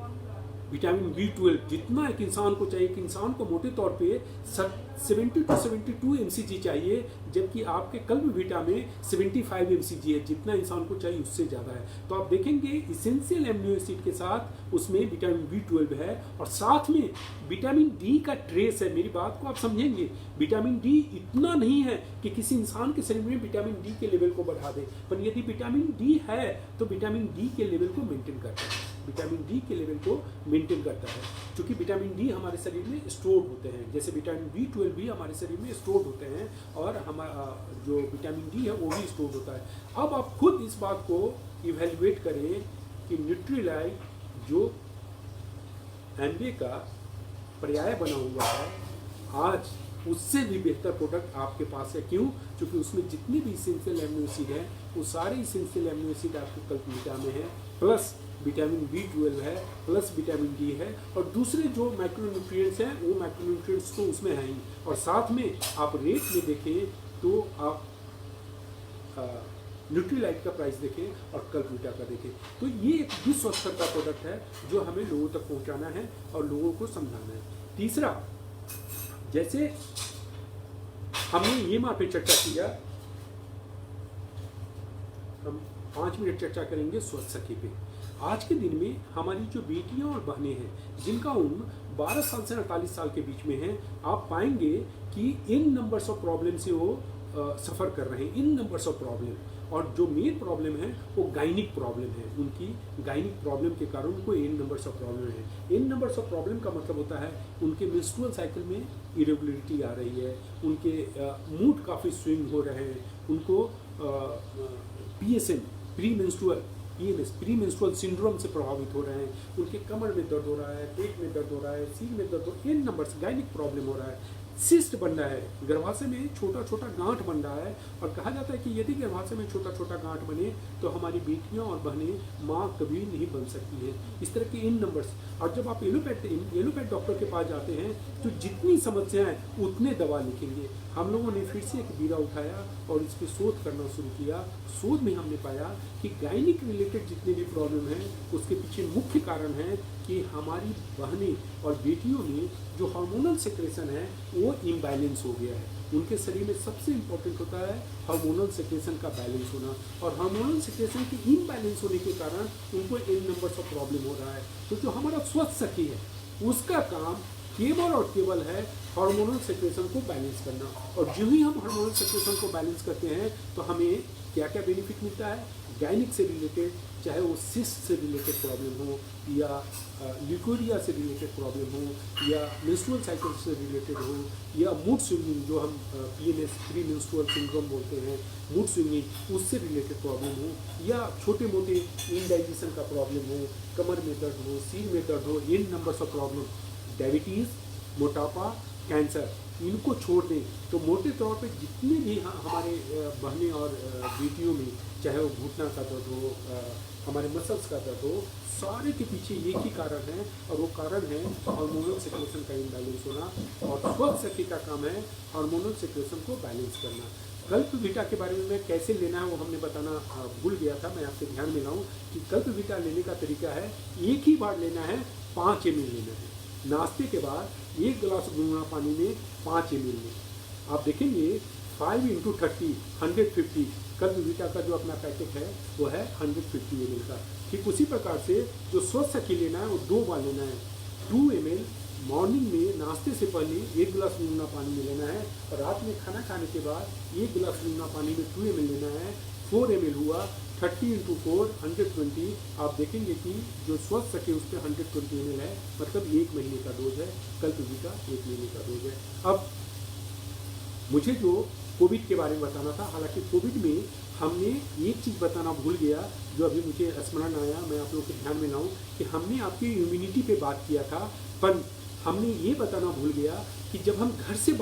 विटामिन B12 जितना एक इंसान को चाहिए, एक इंसान को मोटे तौर पे 70 to 72 mcg चाहिए, जबकि आपके कल्पवीटा में 75 mcg है, जितना इंसान को चाहिए उससे ज़्यादा है। तो आप देखेंगे इसेंशियल एमिनो एसिड के साथ उसमें विटामिन B12 है और साथ में विटामिन D का ट्रेस है। मेरी बात को आप समझेंगे, विटामिन D इतना नहीं है कि किसी इंसान के शरीर में विटामिन D के लेवल को बढ़ा दे, पर यदि विटामिन D है तो विटामिन D के लेवल को मेंटेन करता है, विटामिन D के लेवल को मेंटेन करता है। क्योंकि विटामिन D हमारे शरीर में स्टोर होते हैं, जैसे विटामिन B12 भी हमारे शरीर में स्टोर होते हैं और हमारा जो विटामिन D है वो भी स्टोर होता है। अब आप खुद इस बात को इवेल्युएट करें कि न्यूट्रीलाइट जो एमबे का पर्याय बना हुआ है, आज उससे भी बेहतर प्रोडक्ट आपके पास है। क्यों? क्योंकि उसमें जितने भी इसेंशियल एमिनो एसिड हैं वो सारे इसेंशियल एमिनो एसिड आपके कल्पवीटा में है, प्लस विटामिन B12 है, प्लस विटामिन D है, और दूसरे जो माइक्रोन्यूट्रिएंट्स हैं वो माइक्रोन्यूट्रिएंट्स तो उसमें है ही। और साथ में आप रेट में देखें तो आप न्यूट्रीलाइट का प्राइस देखें और कल्पवीटा का देखें, तो ये एक विश्व स्तर का प्रोडक्ट है जो हमें लोगों तक पहुंचाना है और लोगों को समझाना है। तीसरा, जैसे हमने ये माँ पे चर्चा किया, हम 5 मिनट चर्चा करेंगे स्वच्छ सखी पे। आज के दिन में हमारी जो बेटियां और बहनें हैं जिनका उम्र 12 साल से 48 साल के बीच में है, आप पाएंगे कि इन नंबर्स ऑफ प्रॉब्लम से वो सफ़र कर रहे हैं, इन नंबर्स ऑफ प्रॉब्लम। और जो मेन प्रॉब्लम है वो गाइनिक प्रॉब्लम है, उनकी गाइनिक प्रॉब्लम के कारण उनको इन नंबर्स ऑफ प्रॉब्लम है। इन नंबर्स ऑफ प्रॉब्लम का मतलब होता है उनके मेंस्ट्रुअल साइकिल में इरेगुलरिटी आ रही है, उनके मूड काफ़ी स्विंग हो रहे हैं, उनको PSM pre menstrual PMS pre menstrual syndrome से प्रभावित हो रहे हैं, उनके कमर में दर्द हो रहा है, पेट में दर्द हो रहा है, सीन में दर्द हो, इन नंबर्स गाइनिक प्रॉब्लम हो रहा है। सिस्ट बन रहा है, गर्भाशय में छोटा छोटा गांठ बन रहा है, और कहा जाता है कि यदि गर्भाशय में छोटा छोटा गांठ बने तो हमारी बेटियां और बहनें माँ कभी नहीं बन सकती हैं। इस तरह के इन नंबर्स। और जब आप एलोपैथ डॉक्टर के पास जाते हैं तो जितनी समस्याएं उतने दवा लिखेंगे। हम लोगों ने फिर से एक बीड़ा उठाया और इस पर शोध करना शुरू किया। शोध में हमने पाया कि गायनिक रिलेटेड जितने भी प्रॉब्लम हैं उसके पीछे मुख्य कारण है कि हमारी बहनें और बेटियों में जो हार्मोनल सेक्रेशन है वो इम्बैलेंस हो गया है। उनके शरीर में सबसे इम्पोर्टेंट होता है हार्मोनल सेक्रेशन का बैलेंस होना, और हार्मोनल सेक्रेशन की इम्बैलेंस होने के कारण उनको इन नंबर्स ऑफ प्रॉब्लम हो रहा है। तो जो हमारा स्वच्छ सखी है उसका काम केवल और केवल है हार्मोनल सेक्रेशन को बैलेंस करना। और जो ही हम हार्मोनल सेक्रेशन को बैलेंस करते हैं तो हमें क्या क्या बेनिफिट मिलता है। गायनिक से रिलेटेड, चाहे वो सिस्ट से रिलेटेड प्रॉब्लम हो, या ल्यूकोरिया से रिलेटेड प्रॉब्लम हो, या मेंस्ट्रुअल साइकिल से रिलेटेड हो, या मूड स्विंगिंग जो हम PMS प्री मेंस्ट्रुअल सिंड्रोम बोलते हैं, मूड स्विंगिंग उससे रिलेटेड प्रॉब्लम हो, या छोटे मोटे इनडाइजेशन का प्रॉब्लम हो, कमर में दर्द हो, सिर में दर्द हो, इन नंबर्स ऑफ प्रॉब्लम, डायबिटीज़, मोटापा, कैंसर, इनको छोड़ दें तो मोटे तौर पे जितने भी हमारे बहनें और बेटियों में, चाहे वो घुटना का दर्द हो, हमारे मसल्स का दर्द हो, सारे के पीछे एक ही कारण है, और वो कारण है हार्मोनल सेक्रेशन का इम्बैलेंस होना। और स्वच्छ सखी का काम है हार्मोनल सेक्रेशन को बैलेंस करना। कल्पवीटा के बारे में मैं कैसे लेना है वो हमने बताना भूल गया था, मैं आपके ध्यान में लाऊं कि कल्पवीटा लेने का तरीका है, एक ही बार लेना है, 5 ml लेना है। नाश्ते के बाद 1 गिलास गुनगुना पानी में 5 ml लें। आप देखेंगे 5 × 30 150 कल्पवीटा का जो अपना पैकेट है वो है 150 ml का। ठीक उसी प्रकार से जो स्वच्छ सखी लेना है वो 2 बार लेना है। 2 ml मॉर्निंग में नाश्ते से पहले 1 गिलास गुनगुना पानी में लेना है, और रात में खाना खाने के बाद 1 गिलास गुनगुना पानी में 2 ml लेना है। 4 ml हुआ, 30 × 4 120। आप देखेंगे कि जो स्वस्थ सके उस पर 120 ml है, मतलब 1 महीने का डोज है। कल्पवीटा 1 महीने का डोज है। अब मुझे जो कोविड के बारे में बताना था, हालांकि कोविड में हमने एक चीज़ बताना भूल गया, जो अभी मुझे स्मरण आया, मैं आप लोगों के ध्यान में लाऊं कि हमने आपकी इम्यूनिटी पे बात किया था, पर हमने ये बताना भूल गया कि जब हम घर से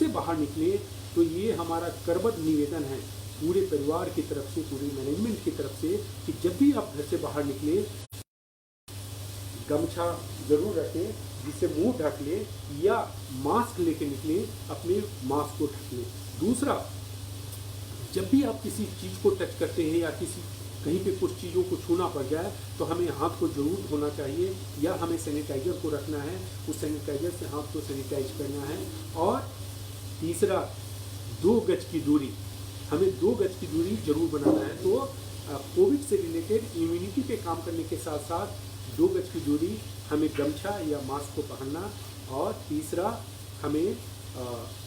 बाहर निकले तो ये हमारा करबद्ध निवेदन है पूरे परिवार की तरफ से, पूरे मैनेजमेंट की तरफ से, कि जब भी आप घर से बाहर निकले गमछा जरूर रखें, जिससे मुंह ढक ले, या मास्क लेके निकले, अपने मास्क को ढक ले। दूसरा, जब भी आप किसी चीज़ को टच करते हैं या कहीं पे कुछ चीज़ों को छूना पड़ जाए तो हमें हाथ को जरूर धोना चाहिए, या हमें सैनिटाइजर को रखना है, उस सैनिटाइजर से हाथ को सैनिटाइज करना है। और तीसरा, 2 गज की दूरी, हमें 2 गज की दूरी जरूर बनाना है। तो कोविड से रिलेटेड इम्यूनिटी पे काम करने के साथ साथ 2 गज की दूरी, हमें गमछा या मास्क को पहनना, और तीसरा हमें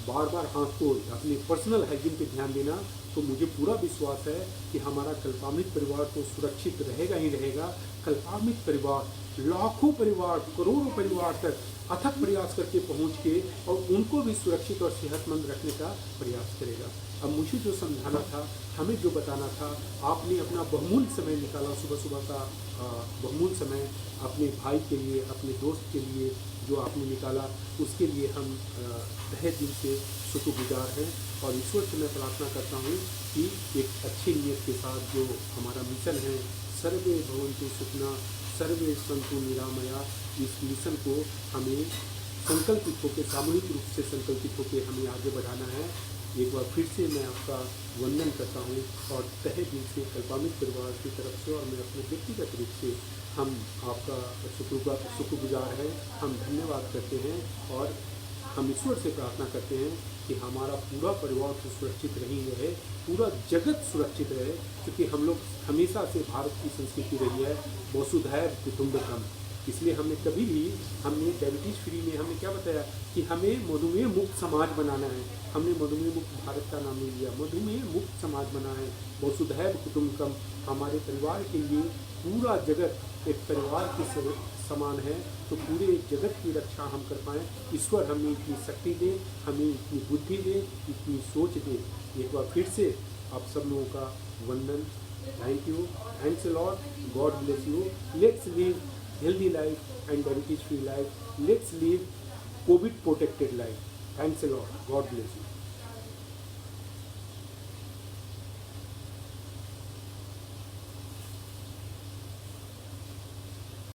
बार बार हाथ को, अपने पर्सनल हाइजीन पे ध्यान देना। तो मुझे पूरा विश्वास है कि हमारा कल्पामृत परिवार तो सुरक्षित रहेगा ही रहेगा। कल्पामृत परिवार लाखों परिवार, करोड़ों परिवार तक अथक प्रयास करके पहुंच के और उनको भी सुरक्षित और सेहतमंद रखने का प्रयास करेगा। अब मुझे जो समझाना था, हमें जो बताना था, आपने अपना बहुमूल्य समय निकाला, सुबह सुबह का बहुमूल्य समय अपने भाई के लिए, अपने दोस्त के लिए जो आपने निकाला, उसके लिए हम तहे दिल से शुक्रगुजार हैं। और ईश्वर से मैं प्रार्थना करता हूँ कि एक अच्छी नीयत के साथ जो हमारा मिशन है, सर्वे भवन्तु सुखिनः सर्वे सन्तु निरामया, इस मिशन को हमें संकल्पित होकर, सामूहिक रूप से संकल्पित होकर हमें आगे बढ़ाना है। एक बार फिर से मैं आपका वंदन करता हूँ, और तहे दिल से कल्पामृत परिवार की तरफ से और मैं अपने व्यक्तिगत रूप से हम आपका शुक्रगुजार हैं, हम धन्यवाद करते हैं। और हम ईश्वर से प्रार्थना करते हैं कि हमारा पूरा परिवार तो सुरक्षित रही रहे, पूरा जगत सुरक्षित रहे, क्योंकि हम लोग हमेशा से भारत की संस्कृति रही है वसुधैव कुटुम्बकम। इसलिए हमने कभी भी, हमने डायबिटीज़ फ्री में हमने क्या बताया कि हमें मधुमेह मुक्त समाज बनाना है। हमने मधुमेह मुक्त भारत का नाम नहीं लिया, मधुमेह मुक्त समाज बना है, वसुधैव कुटुम्बकम। हमारे परिवार के लिए पूरा जगत एक परिवार के समान है, तो पूरे जगत की रक्षा हम कर पाएँ। ईश्वर हमें इतनी शक्ति दे, हमें इतनी बुद्धि दे, इतनी सोच दे। एक बार फिर से आप सब लोगों का वंदन। Thank you, thanks a lot, God bless you. Let's live healthy life and diabetes free life. Let's live COVID protected life. Thanks a lot. God bless you.